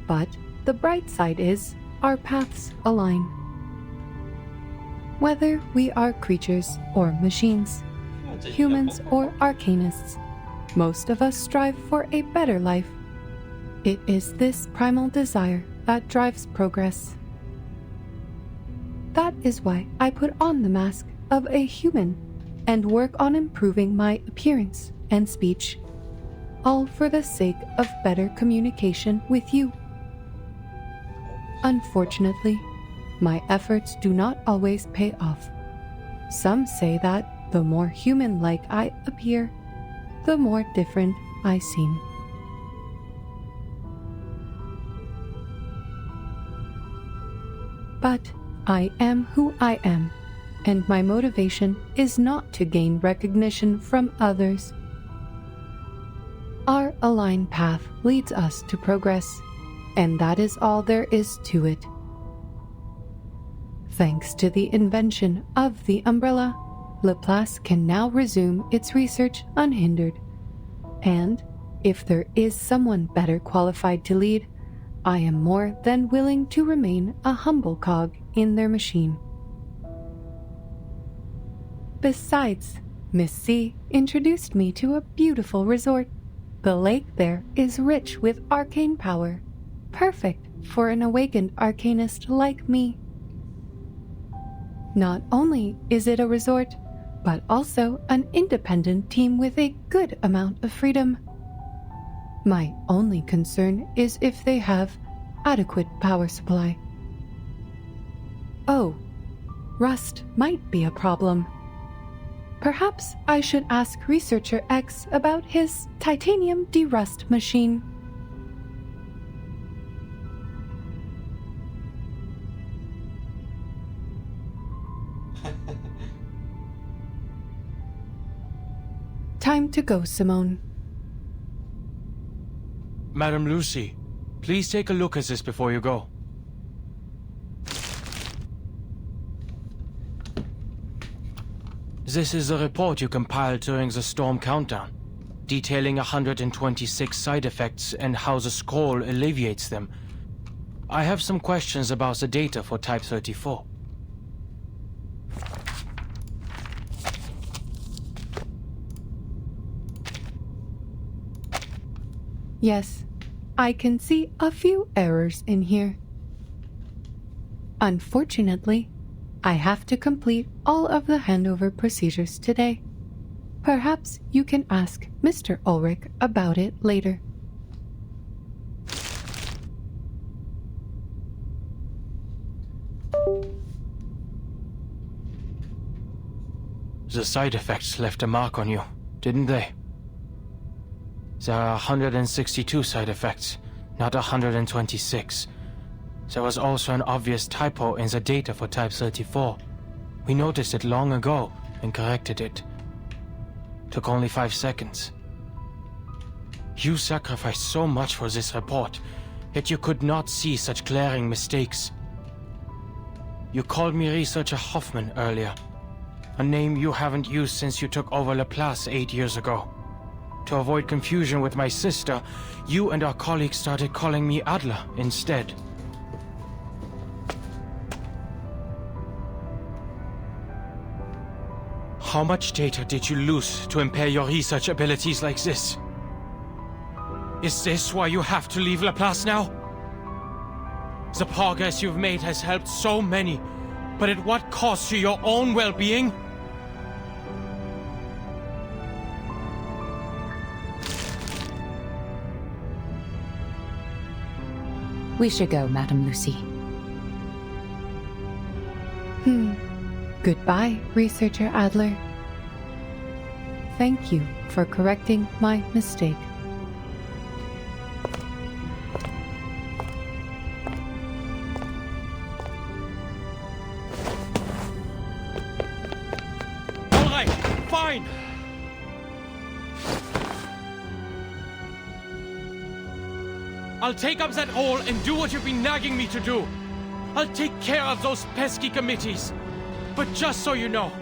But the bright side is our paths align. Whether we are creatures or machines, humans or arcanists, most of us strive for a better life. It is this primal desire that drives progress. That is why I put on the mask of a human and work on improving my appearance and speech, all for the sake of better communication with you. Unfortunately, my efforts do not always pay off. Some say that the more human-like I appear, the more different I seem. But I am who I am, and my motivation is not to gain recognition from others. Our aligned path leads us to progress, and that is all there is to it. Thanks to the invention of the umbrella, Laplace can now resume its research unhindered. And, if there is someone better qualified to lead, I am more than willing to remain a humble cog in their machine. Besides, Miss C introduced me to a beautiful resort. The lake there is rich with arcane power, perfect for an awakened arcanist like me. Not only is it a resort, but also an independent team with a good amount of freedom. My only concern is if they have adequate power supply. Oh, rust might be a problem. Perhaps I should ask Researcher X about his titanium derust machine. Time to go, Simone. Madam Lucy, please take a look at this before you go. This is a report you compiled during the storm countdown, detailing 126 side effects and how the scroll alleviates them. I have some questions about the data for Type 34. Yes, I can see a few errors in here. Unfortunately, I have to complete all of the handover procedures today. Perhaps you can ask Mr. Ulrich about it later. The side effects left a mark on you, didn't they? There are 162 side effects, not 126. There was also an obvious typo in the data for Type 34. We noticed it long ago and corrected it. Took only 5 seconds. You sacrificed so much for this report, yet you could not see such glaring mistakes. You called me Researcher Hoffman earlier, a name you haven't used since you took over Laplace 8 years ago. To avoid confusion with my sister, you and our colleagues started calling me Adler instead. How much data did you lose to impair your research abilities like this? Is this why you have to leave Laplace now? The progress you've made has helped so many, but at what cost to your own well-being? We should go, Madam Lucy. Goodbye, Researcher Adler. Thank you for correcting my mistake. All right, fine. I'll take up that role and do what you've been nagging me to do. I'll take care of those pesky committees. But just so you know,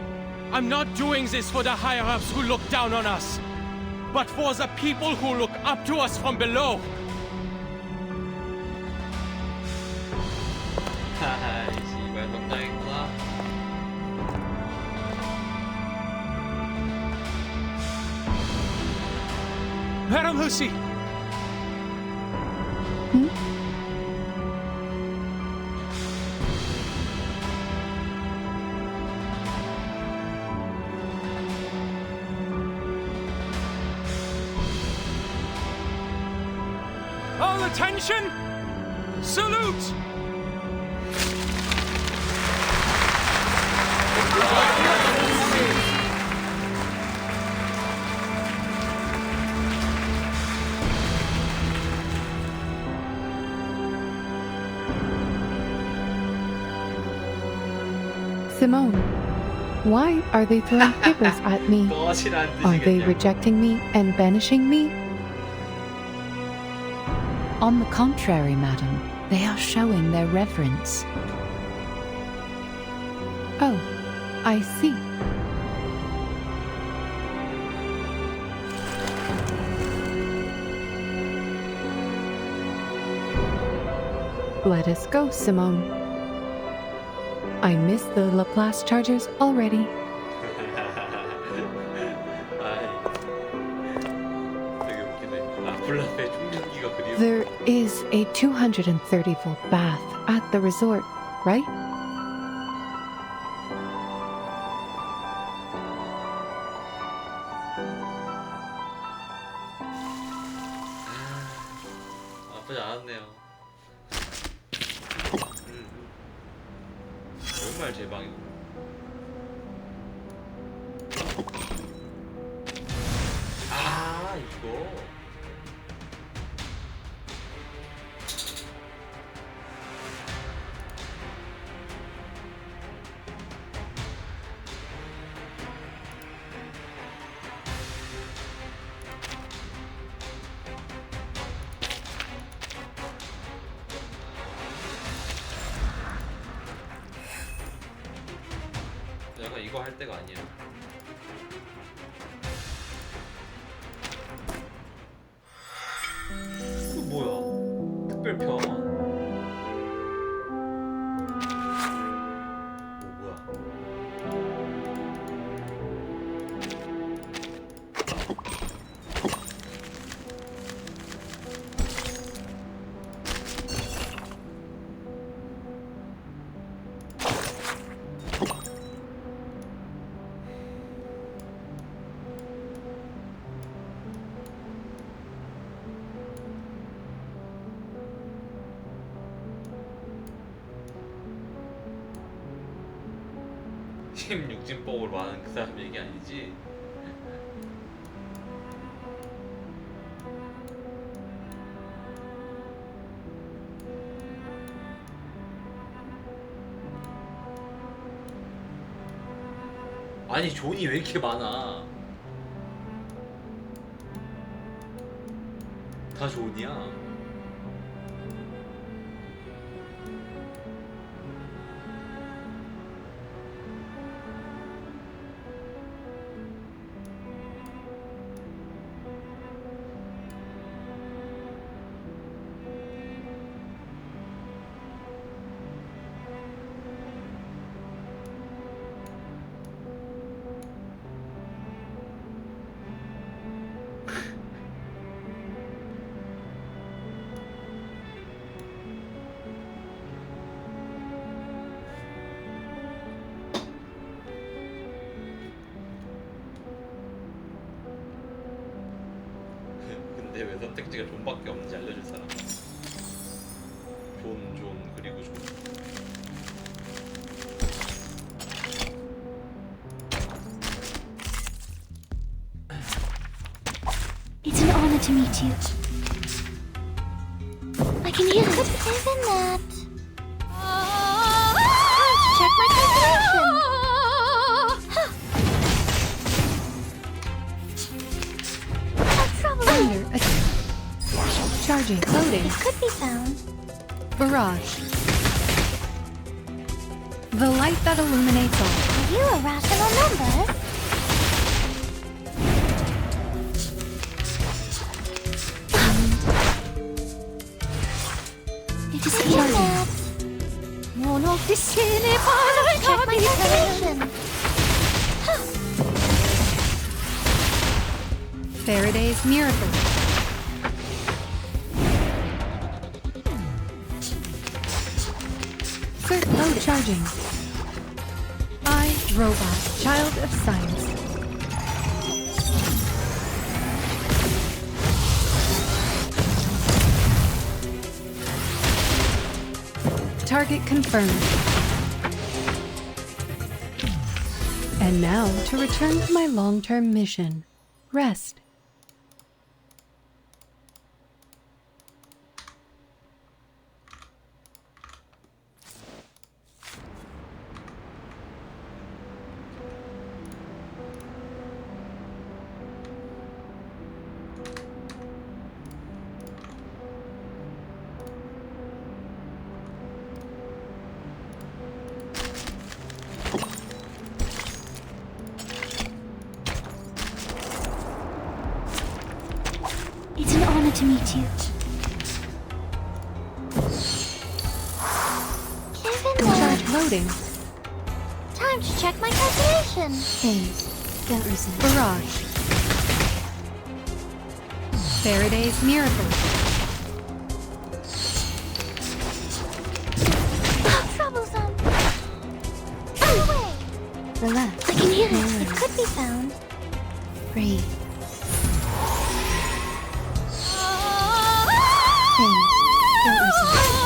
I'm not doing this for the higher-ups who look down on us, but for the people who look up to us from below. 하하, 씨발 성장했구나. Madam Lucy! All attention! Salute! Simone, Why are they throwing papers at me? 꺼지란 Are they 뜻이겠냐고. rejecting me and banishing me? On the contrary, madam, they are showing their reverence. Oh, I see. Let us go, Simone. I miss the Laplace Chargers already. 되게 웃기네. 라플라스의 충전기가 그리워. There is a 230-volt bath at the resort, right? 나쁘지 않았네요. 정말 제 방이고. 아 이거. 약간 이거 할 때가 아니야. 이거 뭐야? 특별편. 오 뭐야? 육진법으로 하는 그 사람 얘기 아니지? 아니 존이 왜 이렇게 많아? 다 존이야? 근데 왜 선택지가 존밖에 없는지 알려줄 사람? 존 그리고 존. It's an honor to meet you. I can hear what isn't that? Check my calculation. Thunder attack. Charging. Loading. It could be found. Barrage. The light that illuminates all. Are you a rational number? It is that. One of the silly part. Check my calculation. Faraday's miracle. Circ load charging. I, Robot, Child of Science. Target confirmed. And now to return to my long-term mission. Rest. to meet you. Charge loading. Time to check my calculation. Barrage. Faraday's Miracle. Troublesome. Go away. Relax. I can hear it. It could be found. Breathe.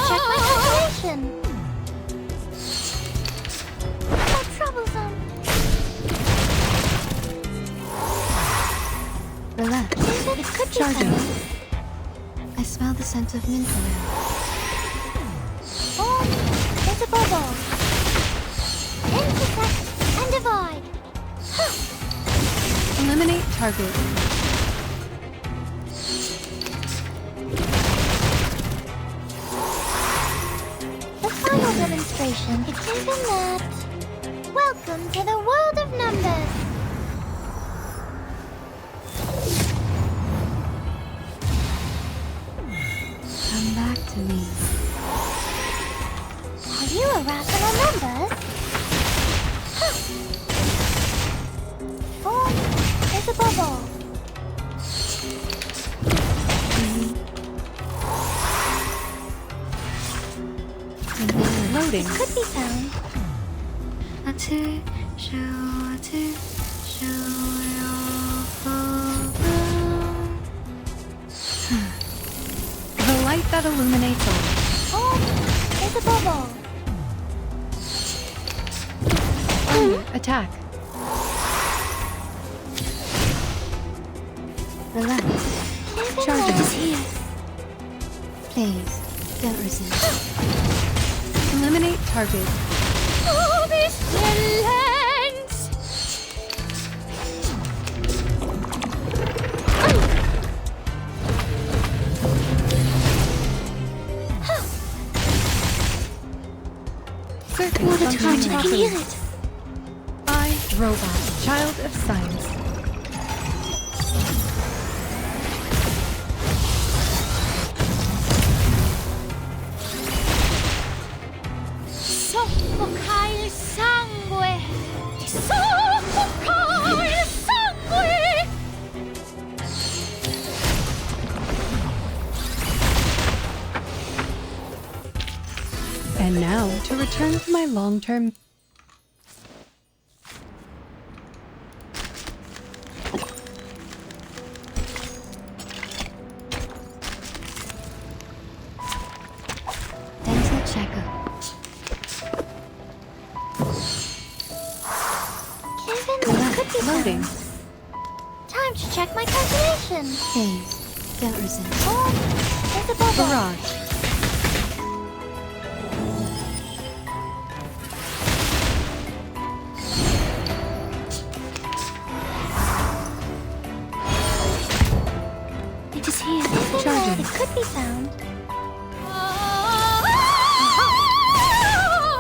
Check my calculation. How troublesome. Relax. It could be found. I smell the scent of mint oil. Form, get above all. Intersect and divide. Eliminate target. The final demonstration. It's even that. Welcome to the world of numbers. Come back to me. Are you a rational numbers? Form is above all. Loading. Could be found. The light that illuminates all. Form is above all. Attack. Relax. Charging. Is here. Please, don't resist. Eliminate target. Oh, this lens! Circuit What a functioning touch, I can properly. hear it. I, Robot, Child of Science. Soffoca il sangue! Soffoca il sangue! And now, to return to my long-term... Dental checkup. Kevin, could be Loading. found. Time to check my calculation. Please, don't resist. Form is above all. Barrage. It is here. Charging. It could be found.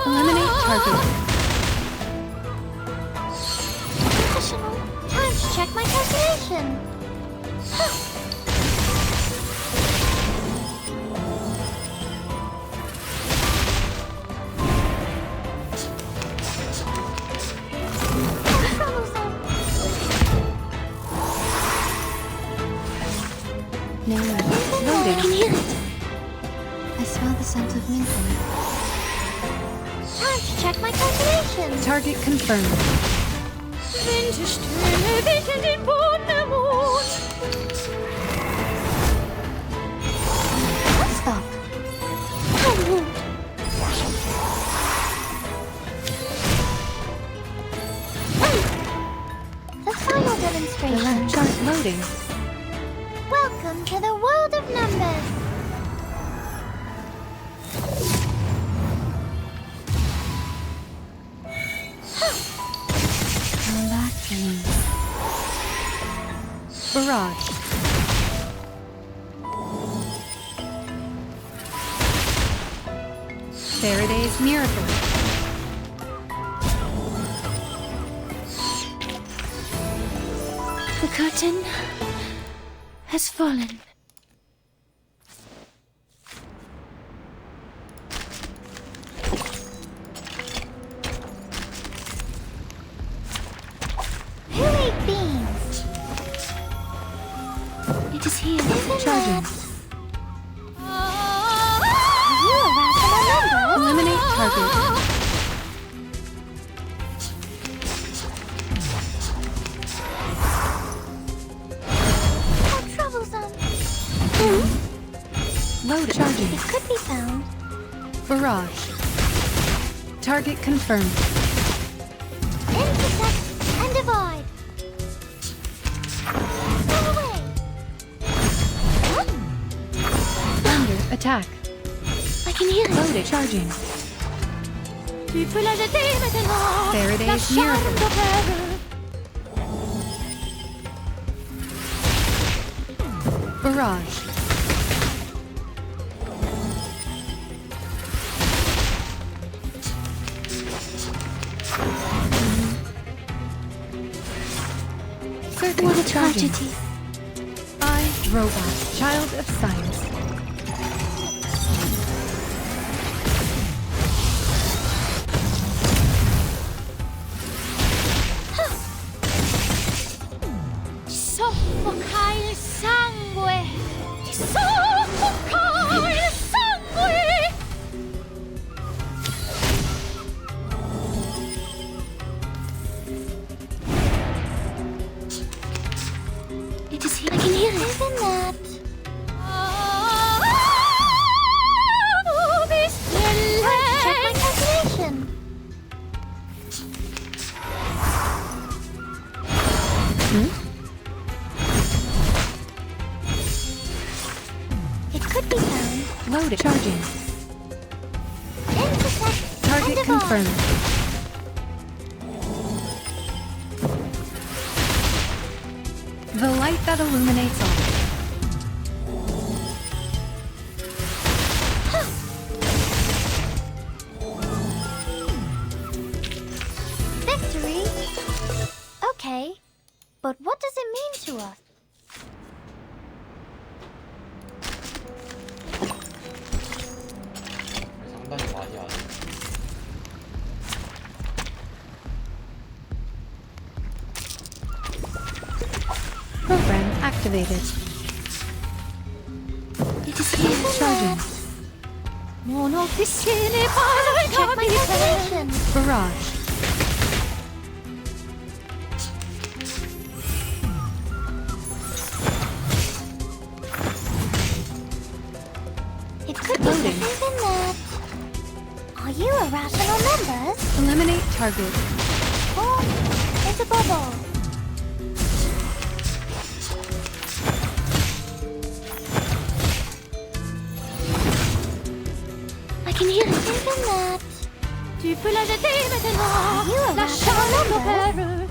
Eliminate target. Professional. Time to check my calculation. No one. I can hear it. I smell the scent of mint oil. Time to check my calculation. Target confirmed. Winterstille wickeln den Mond. Stop. The final demonstration. Chart loading. Welcome to the world of numbers. Come back to me. Barrage. Faraday's Miracle. The curtain has fallen. here. Charging. Are you a rational member? Eliminate target. How troublesome. Load charging. It could be found. Barrage. Target confirmed. Intersect and divide. Go away. Under attack. I can hear it. Loaded. Charging. Tu peux la jeter maintenant. Faraday's miracle. Barrage. What a tragedy. I, Robot, Child of Science. Soffoca il sangue. Soffoca il sangue. It is here. I can hear it. Isn't that? Let's check my calculation. It could be found. Loaded. Charging. Intersect Target and divide. confirmed. The light that illuminates all. Victory? Okay, but what does it mean to us? 상당히 많이 하네. Program activated. It is here. Charging. Check my calculation. Barrage. It could be Loading. something that. Are you a rational member? Eliminate target. Oh, it's a bubble. I can hear it. Isn't that? Tu peux la jeter maintenant. Are you a rational member?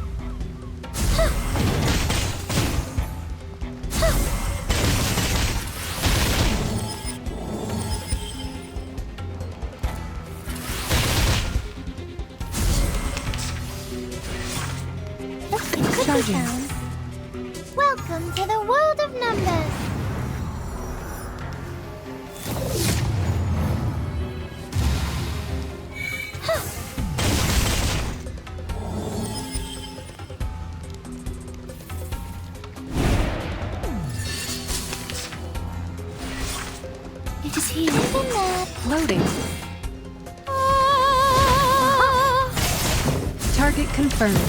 It could be Charging. found. Welcome to the world of numbers. It is here. Isn't that? Loading. Target confirmed.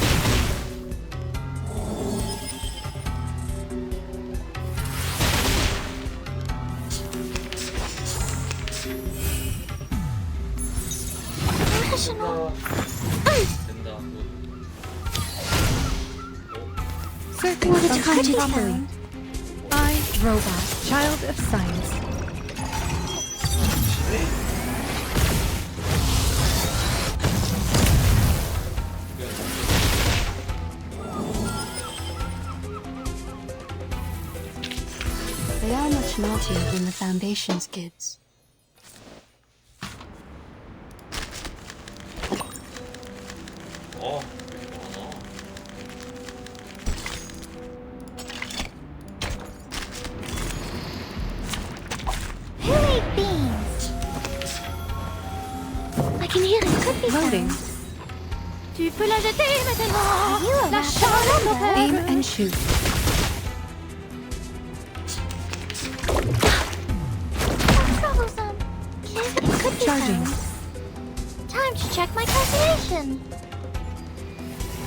Rational. 된다. Circuit What a functioning tragedy. properly. I, Robot, Child of Science. They are much naughtier than the Foundation's kids. 어, 되게 많아. Who ate beans? I can hear it. Could be Loading. found. Tu peux la jeter maintenant. Are you a rational member? Aim and shoot. be Charging. found. Time to check my calculation.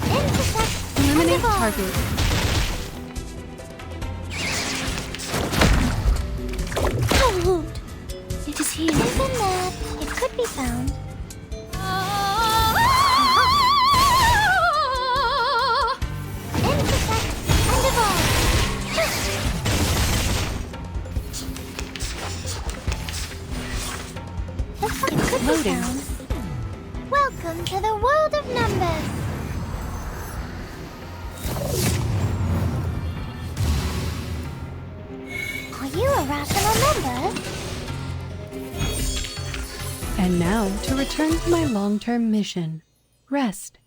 Intersect. Eliminate and evolve. target. Oh, it is here. Isn't that? It could be found. Intersect and evolve. It could be Loading. found. Welcome to the world of numbers. Are you a rational number? And now to return to my long-term mission. Rest.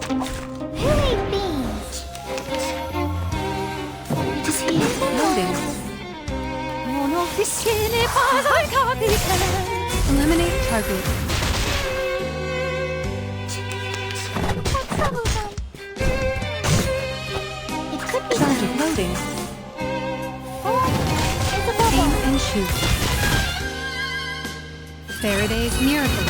Who ate beans? It is here. Loading. Mon officier n'est pas un capitaine. Eliminate target. How troublesome. It could be Target found. loading. Oh, it's a bubble. Aim and shoot. Faraday's miracle.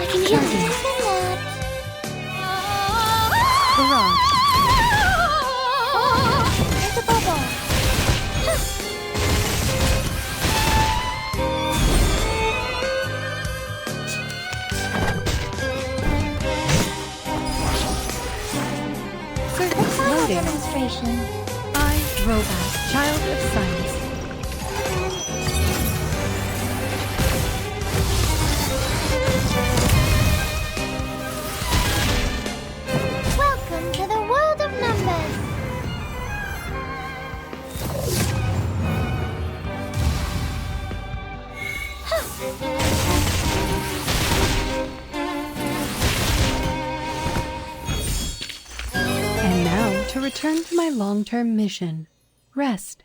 I can hear Charging. it. Barrage. It's a bubble. Surface Final loading. demonstration. I, Robot, child of science. Welcome to the world of numbers. And now to return to my long-term mission. Rest.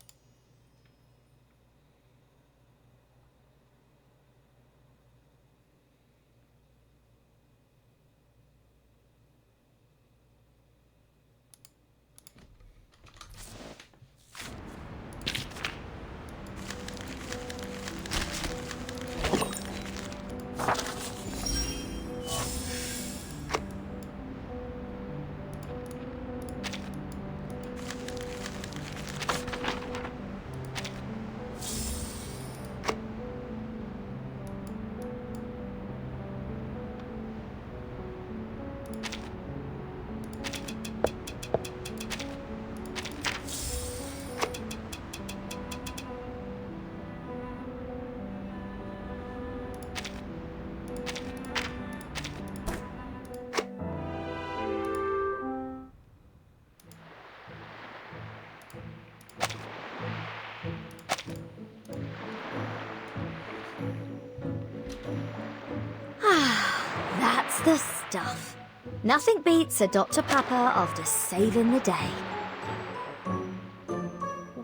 That's the stuff. Nothing beats a Dr. Pepper after saving the day.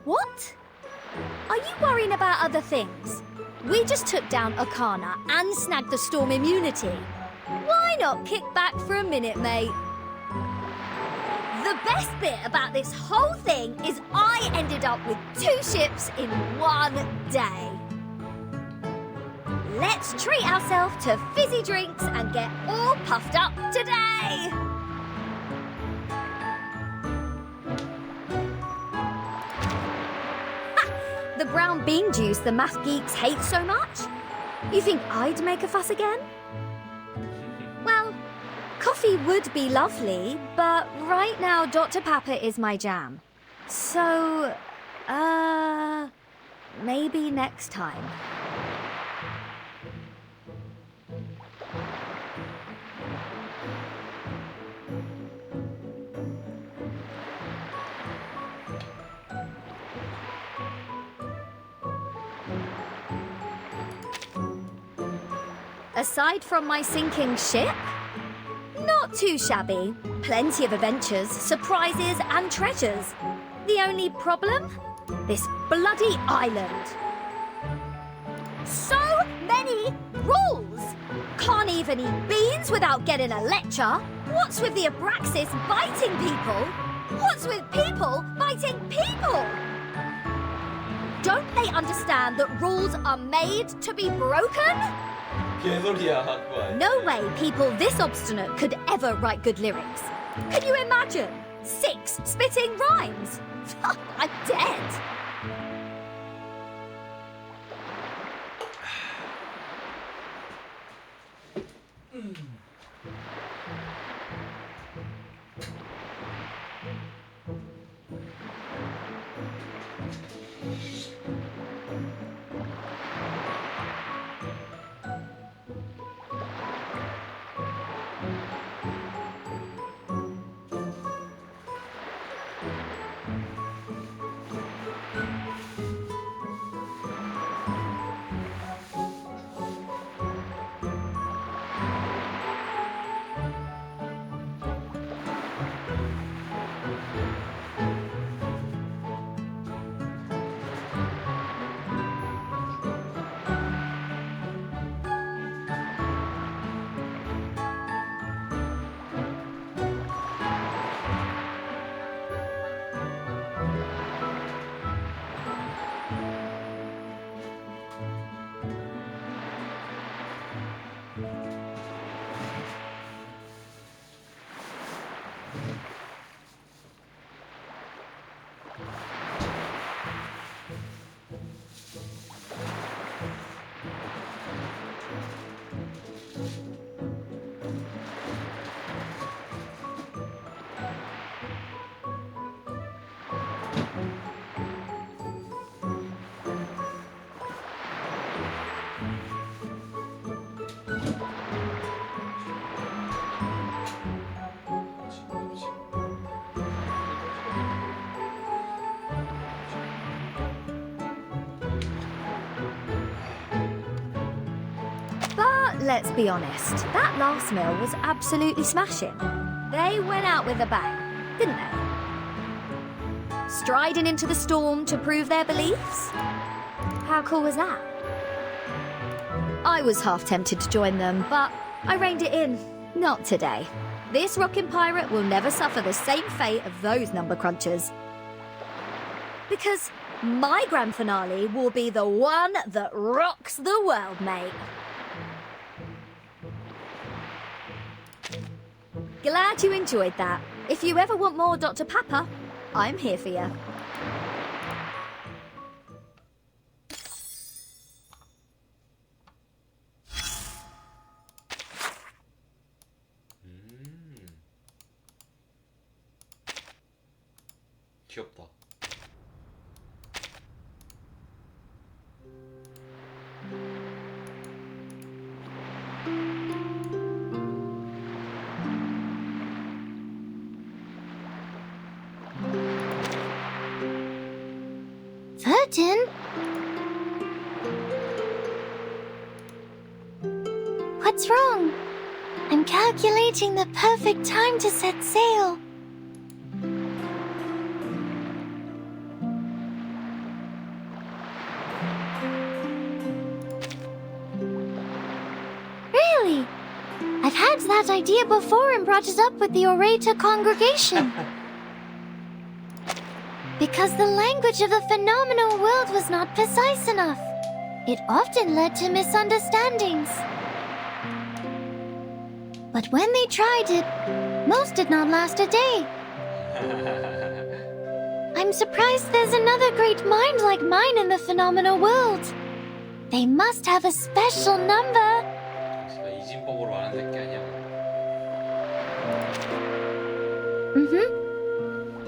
What? Are you worrying about other things? We just took down Arcana and snagged the storm immunity. Why not kick back for a minute, mate? The best bit about this whole thing is I ended up with 2 ships in one day. Let's treat ourselves to fizzy drinks and get all puffed up today! Ha! The brown bean juice the math geeks hate so much? You think I'd make a fuss again? Well, coffee would be lovely, but right now Dr. Pepper is my jam. So, Maybe next time. Aside from my sinking ship, not too shabby. Plenty of adventures, surprises, and treasures. The only problem? This bloody island. So many rules! Can't even eat beans without getting a lecture. What's with the Abraxas biting people? What's with people biting people? Don't they understand that rules are made to be broken? 개소리야 그거 아니야. No way people this obstinate could ever write good lyrics. Can you imagine? 6 spitting rhymes. I'm dead. Let's be honest, that last meal was absolutely smashing. They went out with a bang, didn't they? Striding into the storm to prove their beliefs? How cool was that? I was half tempted to join them, but I reined it in. Not today. This rockin' pirate will never suffer the same fate of those number crunchers. Because my grand finale will be the one that rocks the world, mate. Glad you enjoyed that. If you ever want more Dr. Papa, I'm here for you. 귀엽다. Verdun? What's wrong? I'm calculating the perfect time to set sail. Really? I've had that idea before and brought it up with the Orator congregation. Because the language of the phenomenal world was not precise enough. It often led to misunderstandings. But when they tried it, most did not last a day. I'm surprised there's another great mind like mine in the phenomenal world. They must have a special number. 이진법으로 아는 새끼 아니야?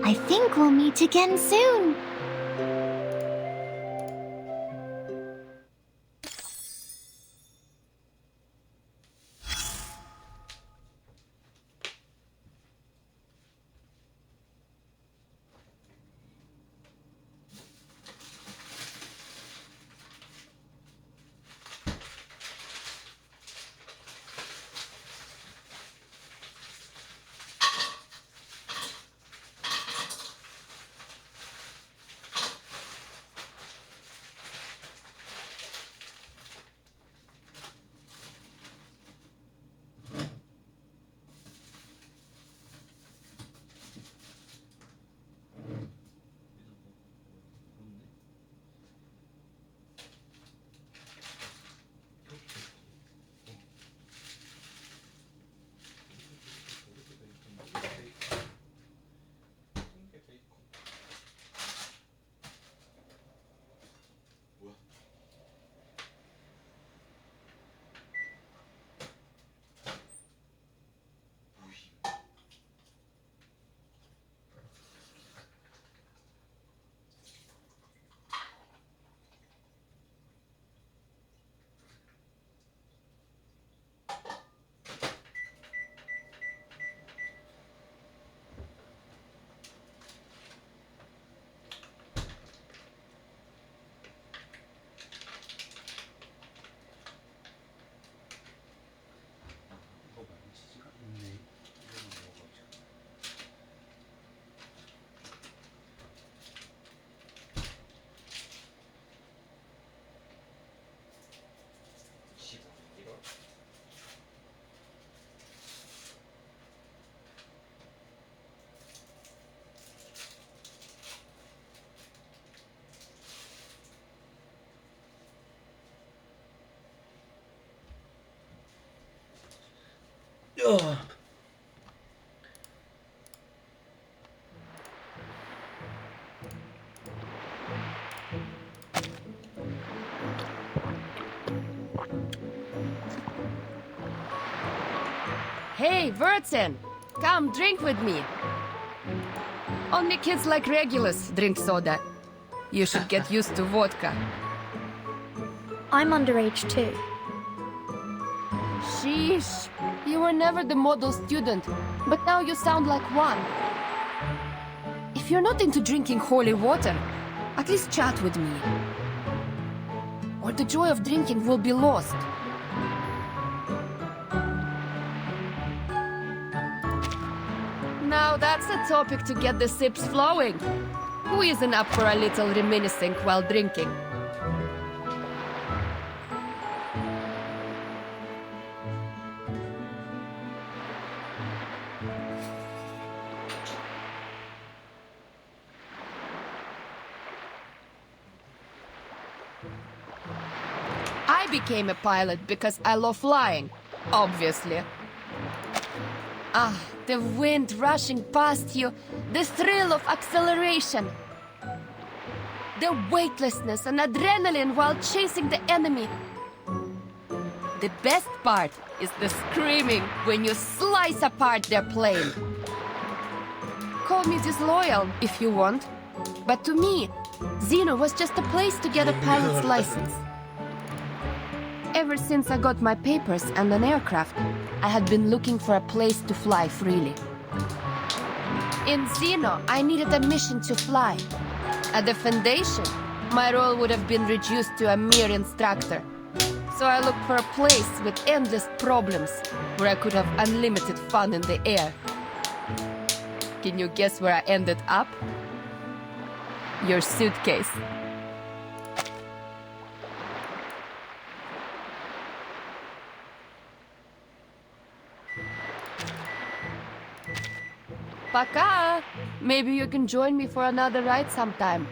I think we'll meet again soon. Ugh. Hey, Vertin! Come drink with me. Only kids like Regulus drink soda. You should get used to vodka. I'm underage too. Sheesh. You were never the model student, but now you sound like one. If you're not into drinking holy water, at least chat with me. Or the joy of drinking will be lost. Now that's a topic to get the sips flowing. Who isn't up for a little reminiscing while drinking? I became a pilot because I love flying, obviously. Ah, the wind rushing past you, the thrill of acceleration. The weightlessness and adrenaline while chasing the enemy. The best part is the screaming when you slice apart their plane. Call me disloyal if you want, but to me, Xeno was just a place to get a pilot's license. Ever since I got my papers and an aircraft, I had been looking for a place to fly freely. In Xeno, I needed a mission to fly. At the Foundation, my role would have been reduced to a mere instructor. So I looked for a place with endless problems, where I could have unlimited fun in the air. Can you guess where I ended up? Your suitcase. Пока! Maybe you can join me for another ride sometime.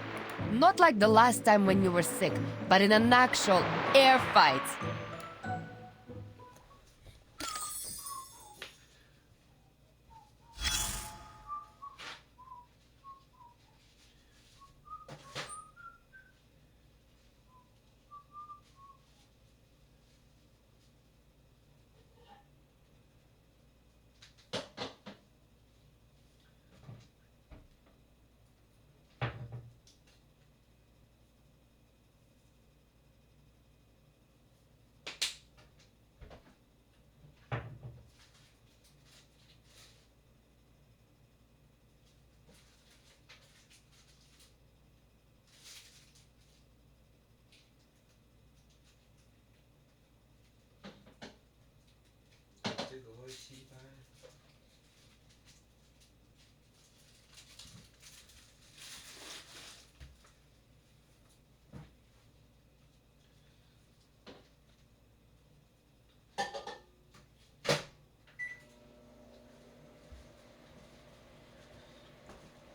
Not like the last time when you were sick, but in an actual air fight.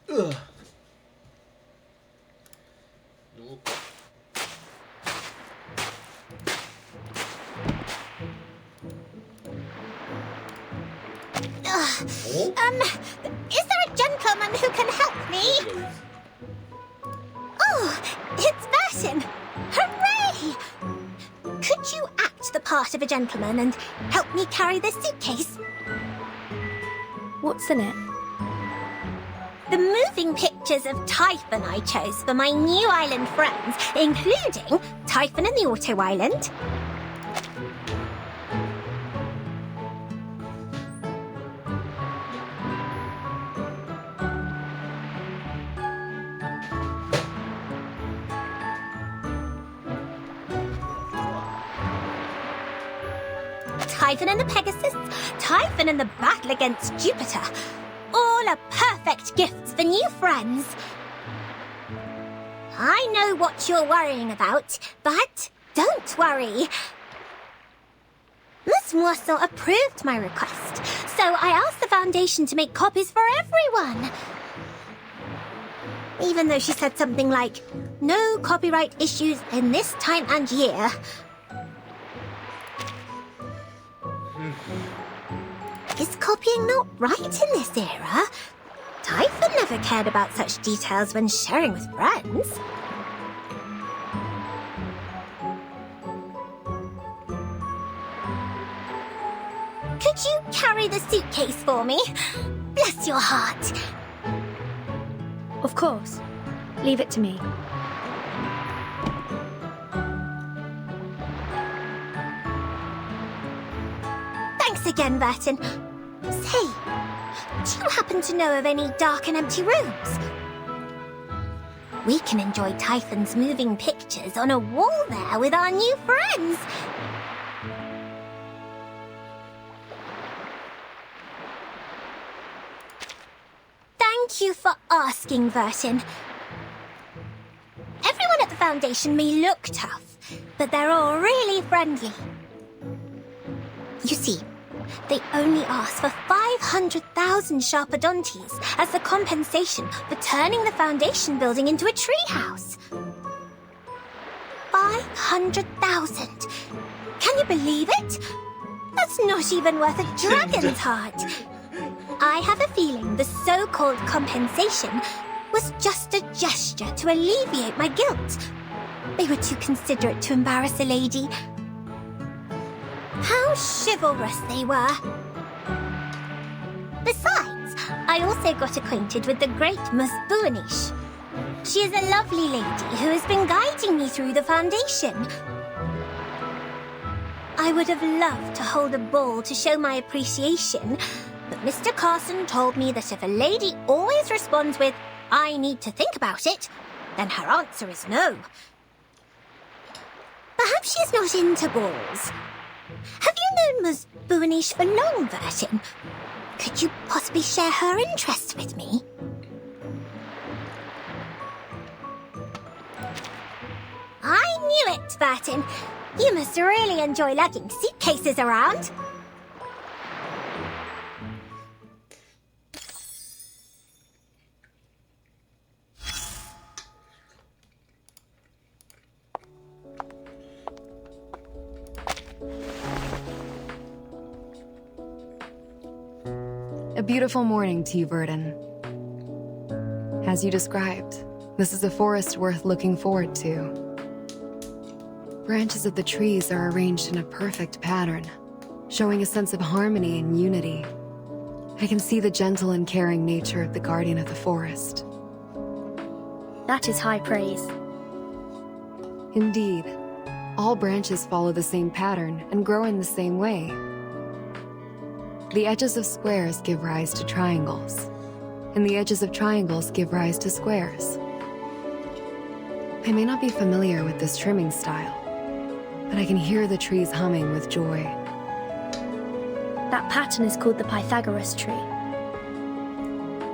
Ugh. 누구? Is there a gentleman who can help me? Oh, it's Vertin! Hooray! Could you act the part of a gentleman and help me carry this suitcase? What's in it? The moving pictures of Typhon I chose for my new island friends, including Typhon and the Auto Island. Typhon and the Pegasus, Typhon and the battle against Jupiter. All are perfect gifts for new friends. I know what you're worrying about, but don't worry. Miss Moisson approved my request, so I asked the Foundation to make copies for everyone. Even though she said something like, no copyright issues in this time and year. Is copying not right in this era? Typhon never cared about such details when sharing with friends. Could you carry the suitcase for me? Bless your heart. Of course. Leave it to me. Thanks again, Vertin. Say, do you happen to know of any dark and empty rooms? We can enjoy Typhon's moving pictures on a wall there with our new friends. Thank you for asking, Vertin. Everyone at the Foundation may look tough, but they're all really friendly. You see, they only ask for 500,000 Sharpodontes as the compensation for turning the Foundation building into a treehouse. 500,000! Can you believe it? That's not even worth a dragon's heart. I have a feeling the so-called compensation was just a gesture to alleviate my guilt. They were too considerate to embarrass a lady. How chivalrous they were. Besides, I also got acquainted with the great Ms. Buanish. She is a lovely lady who has been guiding me through the Foundation. I would have loved to hold a ball to show my appreciation, but Mr. Carson told me that if a lady always responds with, "I need to think about it," then her answer is no. Perhaps she's not into balls. Have you known Ms. Buanish for long, Vertin? Could you possibly share her interests with me? I knew it, Vertin. You must really enjoy lugging suitcases around. A beautiful morning to you, Verdin. As you described, this is a forest worth looking forward to. Branches of the trees are arranged in a perfect pattern, showing a sense of harmony and unity. I can see the gentle and caring nature of the guardian of the forest. That is high praise. Indeed, all branches follow the same pattern and grow in the same way. The edges of squares give rise to triangles, and the edges of triangles give rise to squares. I may not be familiar with this trimming style, but I can hear the trees humming with joy. That pattern is called the Pythagoras tree.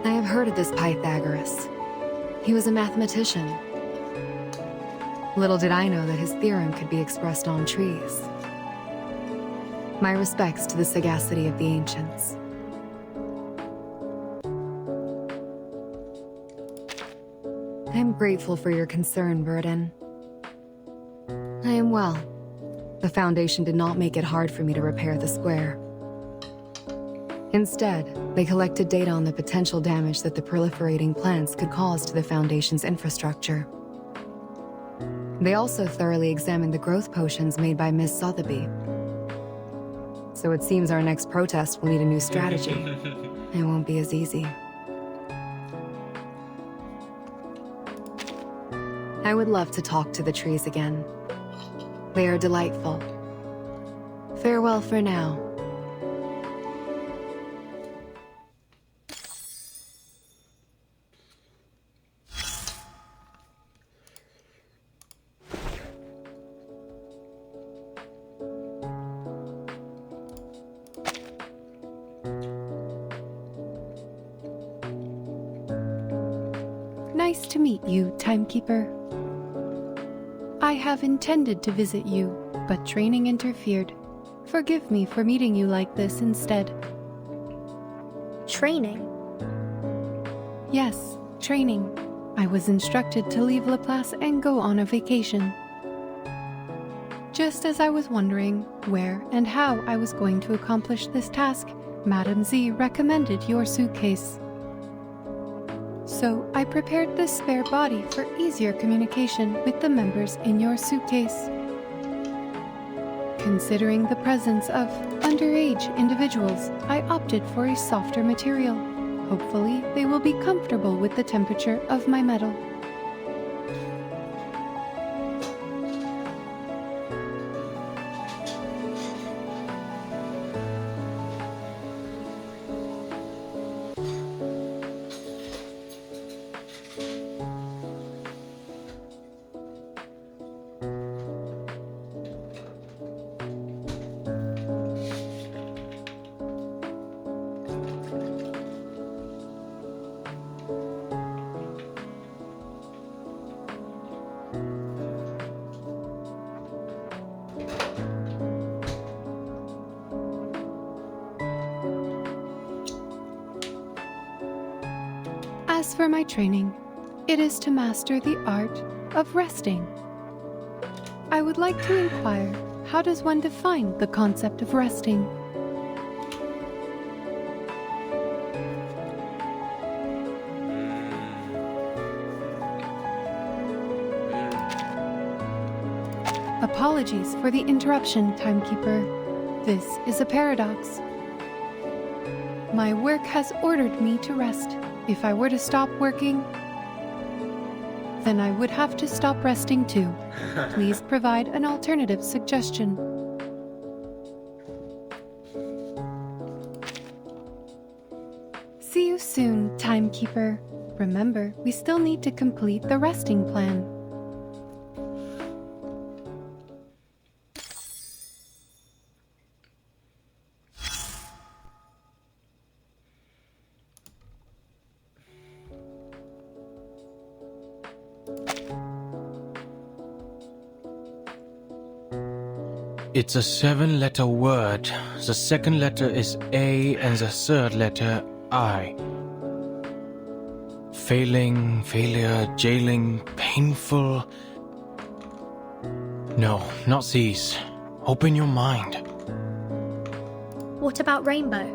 I have heard of this Pythagoras. He was a mathematician. Little did I know that his theorem could be expressed on trees. My respects to the sagacity of the ancients. I am grateful for your concern, Verdin. I am well. The Foundation did not make it hard for me to repair the square. Instead, they collected data on the potential damage that the proliferating plants could cause to the Foundation's infrastructure. They also thoroughly examined the growth potions made by Miss Sotheby. So it seems our next protest will need a new strategy. It won't be as easy. I would love to talk to the trees again. They are delightful. Farewell for now. Nice to meet you, Timekeeper. I have intended to visit you, but training interfered. Forgive me for meeting you like this instead. Training? Yes, training. I was instructed to leave Laplace and go on a vacation. Just as I was wondering where and how I was going to accomplish this task, Madam Z recommended your suitcase. So I prepared this spare body for easier communication with the members in your suitcase. Considering the presence of underage individuals, I opted for a softer material. Hopefully, they will be comfortable with the temperature of my metal. As for my training, it is to master the art of resting. I would like to inquire, how does one define the concept of resting? Apologies for the interruption, Timekeeper. This is a paradox. My work has ordered me to rest. If I were to stop working, then I would have to stop resting too. Please provide an alternative suggestion. See you soon, Timekeeper. Remember, we still need to complete the resting plan. It's a 7-letter word. The second letter is A and the third letter I. Failing, failure, jailing, painful. No, not these. Open your mind. What about rainbow?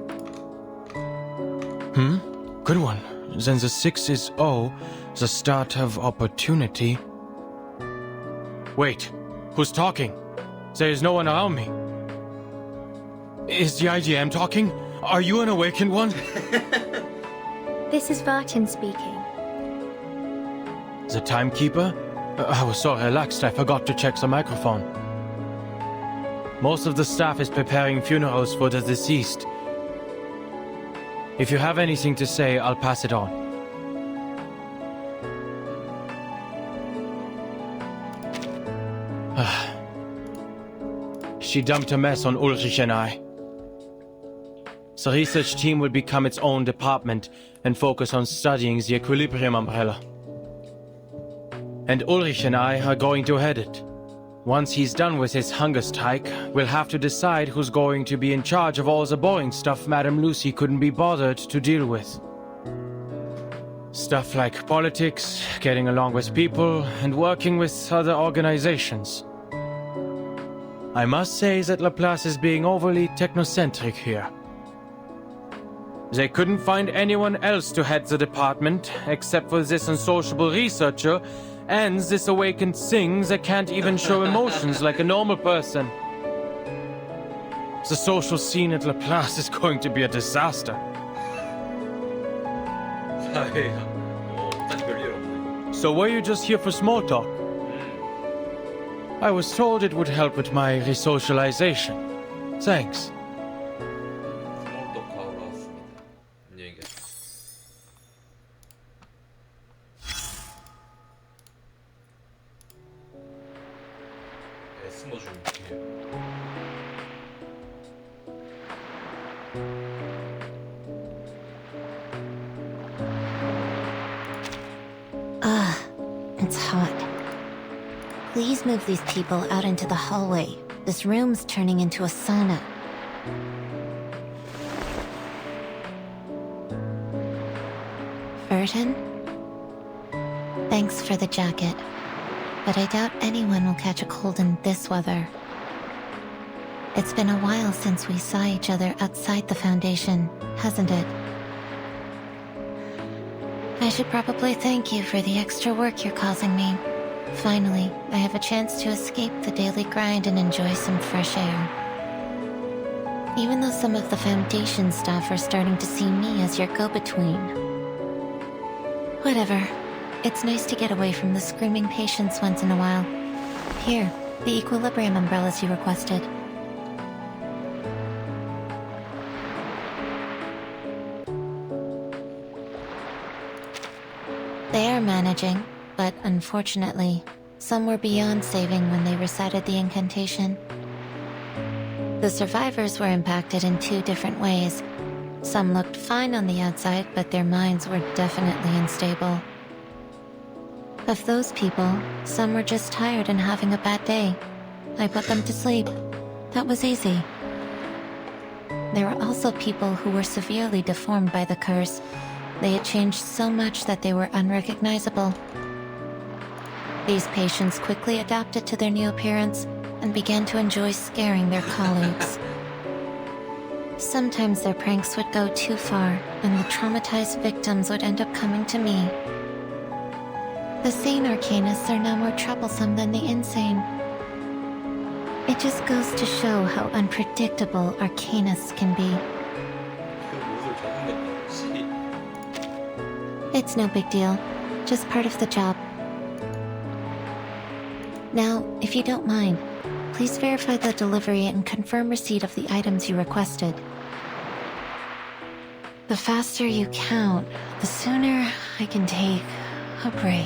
Good one. Then the 6 is O, the start of opportunity. Wait, who's talking? There is no one around me. Is the IGM talking? Are you an awakened one? This is Vertin speaking. The timekeeper? I was so relaxed I forgot to check the microphone. Most of the staff is preparing funerals for the deceased. If you have anything to say, I'll pass it on. She dumped a mess on Ulrich and I. The research team will become its own department and focus on studying the Equilibrium Umbrella. And Ulrich and I are going to head it. Once he's done with his hunger strike, we'll have to decide who's going to be in charge of all the boring stuff Madame Lucy couldn't be bothered to deal with. Stuff like politics, getting along with people, and working with other organizations. I must say that Laplace is being overly technocentric here. They couldn't find anyone else to head the department, except for this unsociable researcher, and this awakened thing that can't even show emotions like a normal person. The social scene at Laplace is going to be a disaster. So were you just here for small talk? I was told it would help with my resocialization. Thanks. It's hot. Please move these people out into the hallway. This room's turning into a sauna. Vertin? Thanks for the jacket, but I doubt anyone will catch a cold in this weather. It's been a while since we saw each other outside the Foundation, hasn't it? I should probably thank you for the extra work you're causing me. Finally, I have a chance to escape the daily grind and enjoy some fresh air. Even though some of the Foundation staff are starting to see me as your go-between. Whatever. It's nice to get away from the screaming patients once in a while. Here, the equilibrium umbrellas you requested. They are managing, but unfortunately, some were beyond saving when they recited the incantation. The survivors were impacted in 2 different ways. Some looked fine on the outside, but their minds were definitely unstable. Of those people, some were just tired and having a bad day. I put them to sleep. That was easy. There were also people who were severely deformed by the curse. They had changed so much that they were unrecognizable. These patients quickly adapted to their new appearance and began to enjoy scaring their colleagues. Sometimes their pranks would go too far, and the traumatized victims would end up coming to me. The sane Arcanists are now more troublesome than the insane. It just goes to show how unpredictable Arcanists can be. It's no big deal, just part of the job. Now, if you don't mind, please verify the delivery and confirm receipt of the items you requested. The faster you count, the sooner I can take a break.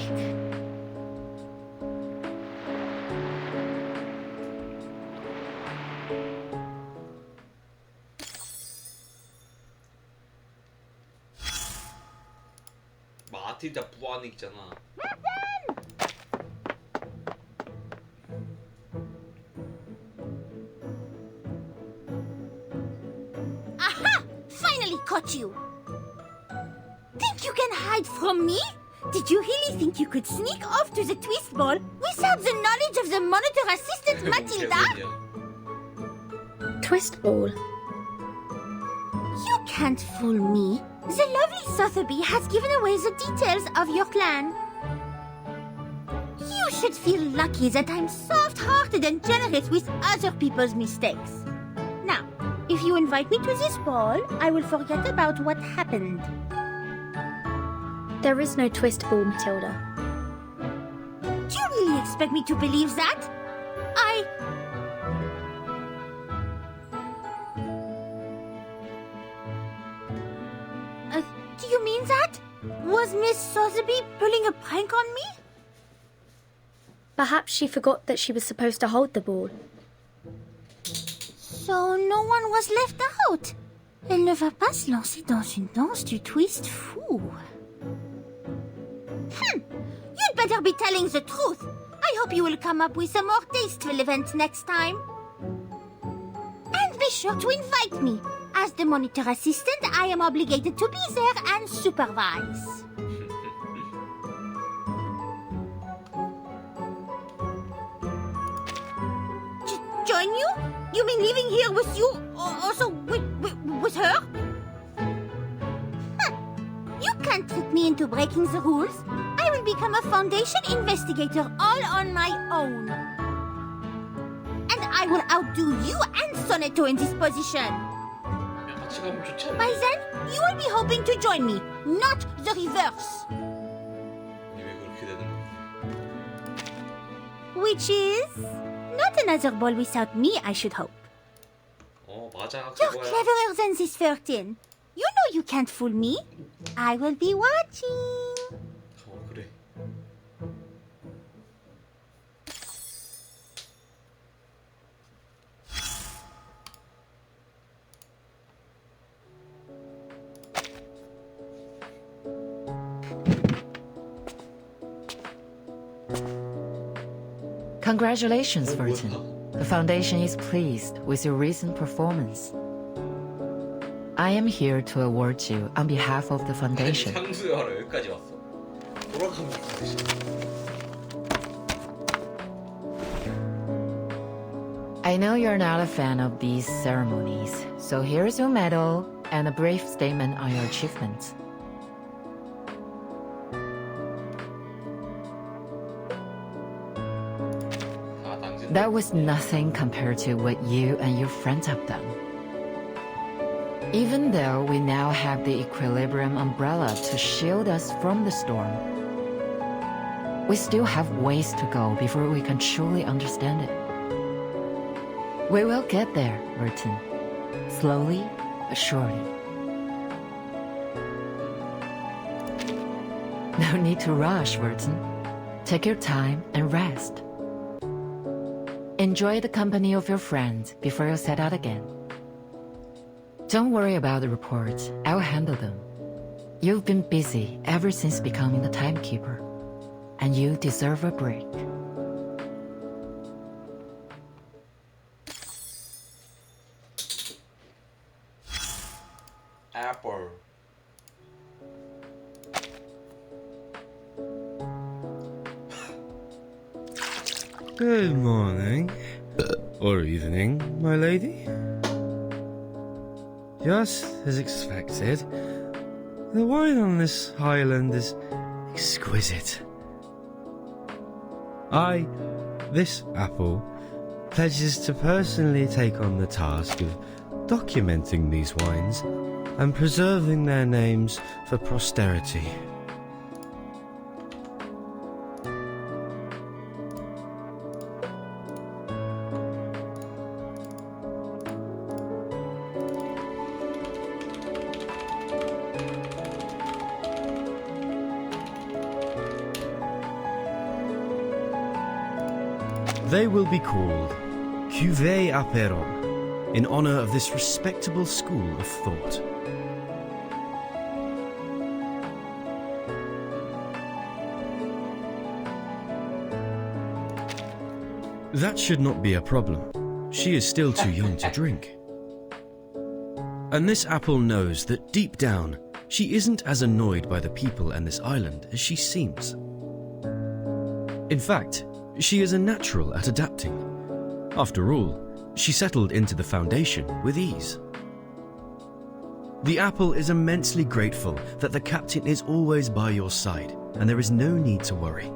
마틸다 부안이잖아. Aha! Finally caught you! Think you can hide from me? Did you really think you could sneak off to the twist ball without the knowledge of the monitor assistant Matilda? Twist ball? You can't fool me. The lovely Sotheby has given away the details of your plan. You should feel lucky that I'm soft-hearted and generous with other people's mistakes. Now, if you invite me to this ball, I will forget about what happened. There is no twist ball, Matilda. Do you really expect me to believe that? Do you mean that? Was Miss Sotheby pulling a prank on me? Perhaps she forgot that she was supposed to hold the ball. So no one was left out. Elle ne va pas se lancer dans une danse du twist fou. You'd better be telling the truth. I hope you will come up with a more tasteful event next time. And be sure to invite me. As the monitor assistant, I am obligated to be there and supervise. Join you? You mean living here with you? Also with her? You can't trick me into breaking the rules. I will become a Foundation investigator all on my own. And I will outdo you and Sonetto in this position. By then, you will be hoping to join me, not the reverse. Which is not another ball without me, I should hope. You're cleverer than this 13. You know you can't fool me. I will be watching. 그래. Congratulations, Burton. The Foundation is pleased with your recent performance. I am here to award you on behalf of the Foundation. 향수여라 여기까지 왔어. 돌아가면 되지. I know you're not a fan of these ceremonies, so here's your medal and a brief statement on your achievements. That was nothing compared to what you and your friends have done. Even though we now have the Equilibrium umbrella to shield us from the storm, we still have ways to go before we can truly understand it. We will get there, Vertin. Slowly but surely. No need to rush, Vertin. Take your time and rest. Enjoy the company of your friends before you set out again. Don't worry about the reports. I'll handle them. You've been busy ever since becoming the timekeeper, and you deserve a break. Apple. Good morning. Or evening, my lady. Just as expected, the wine on this island is exquisite. This apple, pledges to personally take on the task of documenting these wines and preserving their names for posterity. They will be called Cuvée Aperon, in honor of this respectable school of thought. That should not be a problem. She is still too young to drink. And this apple knows that deep down, she isn't as annoyed by the people and this island as she seems. In fact, she is a natural at adapting. After all, she settled into the Foundation with ease. The apple is immensely grateful that the captain is always by your side, and there is no need to worry.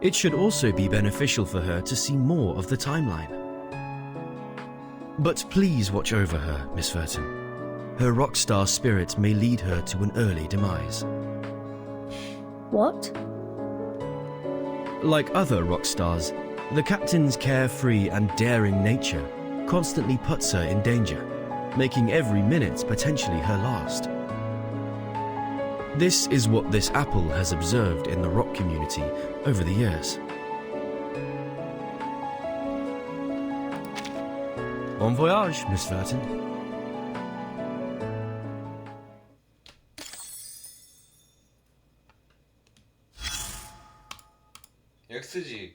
It should also be beneficial for her to see more of the timeline. But please watch over her, Miss Vertin. Her rock star spirit may lead her to an early demise. What? Like other rock stars, the captain's carefree and daring nature constantly puts her in danger, making every minute potentially her last. This is what this apple has observed in the rock community over the years. Bon voyage, Miss Vertin. XG.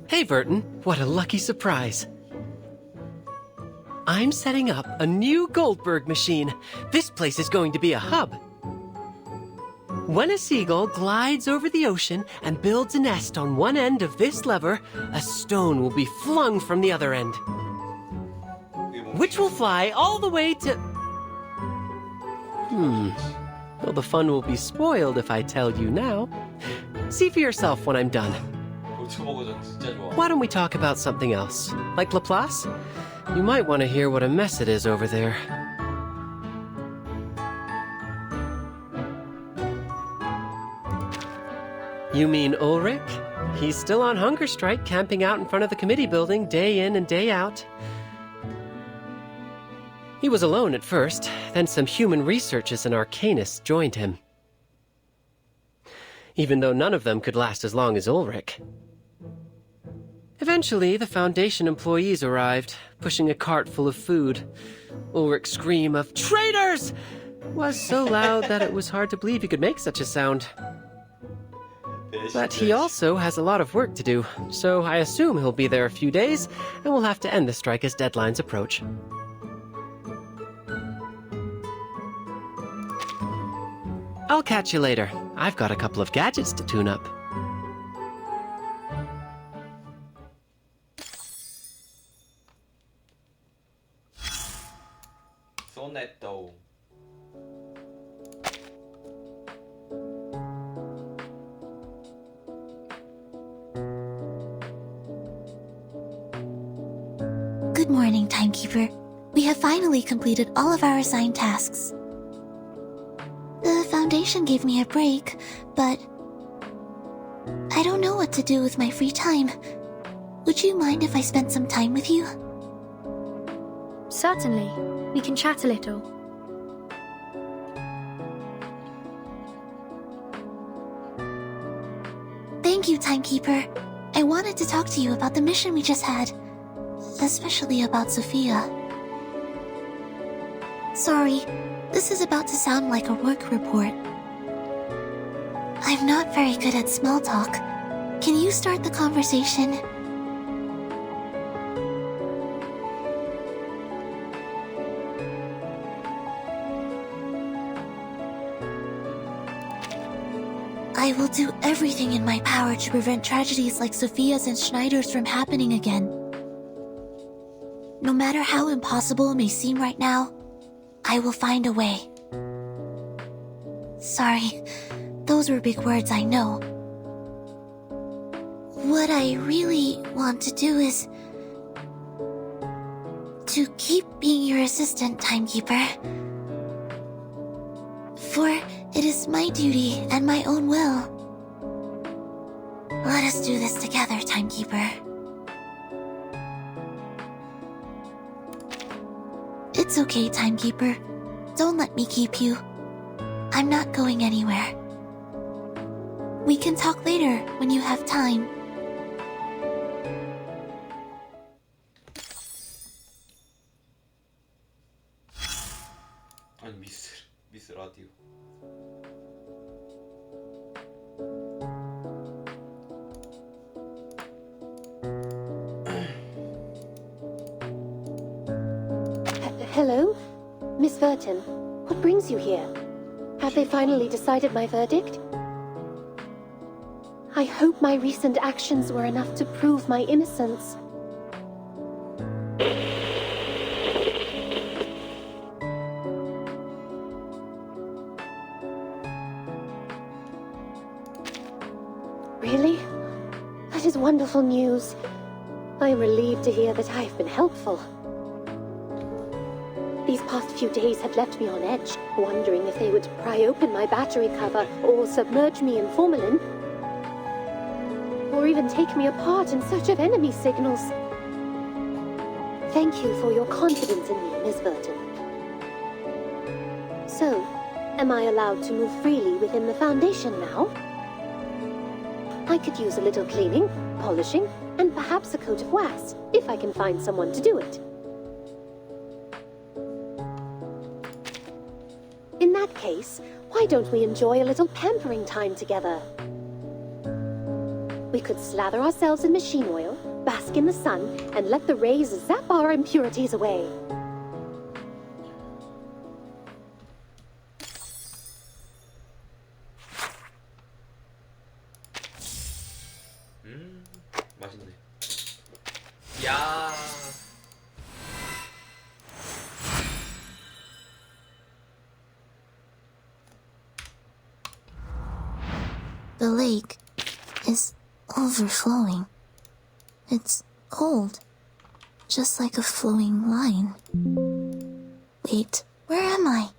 Hey, Vertin. What a lucky surprise. I'm setting up a new Goldberg machine. This place is going to be a hub. When a seagull glides over the ocean and builds a nest on one end of this lever, a stone will be flung from the other end, which will fly all the way to... Well, the fun will be spoiled if I tell you now. See for yourself when I'm done. Why don't we talk about something else? Like Laplace? You might want to hear what a mess it is over there. You mean Ulrich? He's still on hunger strike, camping out in front of the committee building day in and day out. He was alone at first, then some human researchers and arcanists joined him. Even though none of them could last as long as Ulrich. Eventually, the Foundation employees arrived, pushing a cart full of food. Ulrich's scream of "Traitors!" was so loud that it was hard to believe he could make such a sound. But he also has a lot of work to do, so I assume he'll be there a few days, and we'll have to end the strike as deadlines approach. I'll catch you later. I've got a couple of gadgets to tune up. Sonetto. Good morning, Timekeeper. We have finally completed all of our assigned tasks. The Foundation gave me a break, but I don't know what to do with my free time. Would you mind if I spent some time with you? Certainly. We can chat a little. Thank you, Timekeeper. I wanted to talk to you about the mission we just had. Especially about Sophia. Sorry, this is about to sound like a work report. I'm not very good at small talk. Can you start the conversation? I will do everything in my power to prevent tragedies like Sophia's and Schneider's from happening again. No matter how impossible it may seem right now, I will find a way. Sorry, those were big words, I know. What I really want to do is to keep being your assistant, Timekeeper. For it is my duty and my own will. Let us do this together, Timekeeper. It's okay, Timekeeper. Don't let me keep you. I'm not going anywhere. We can talk later when you have time. 아니 미스 라디오. Hello? Miss Vertin, what brings you here? Have they finally decided my verdict? I hope my recent actions were enough to prove my innocence. Really? That is wonderful news. I am relieved to hear that I have been helpful. These past few days have left me on edge, wondering if they would pry open my battery cover or submerge me in formalin, or even take me apart in search of enemy signals. Thank you for your confidence in me, Miss Vertin. So, am I allowed to move freely within the Foundation now? I could use a little cleaning, polishing, and perhaps a coat of wax, if I can find someone to do it. In that case, why don't we enjoy a little pampering time together? We could slather ourselves in machine oil, bask in the sun, and let the rays zap our impurities away. 맛있네. 야. The lake is overflowing. It's cold, just like a flowing line. Wait, where am I?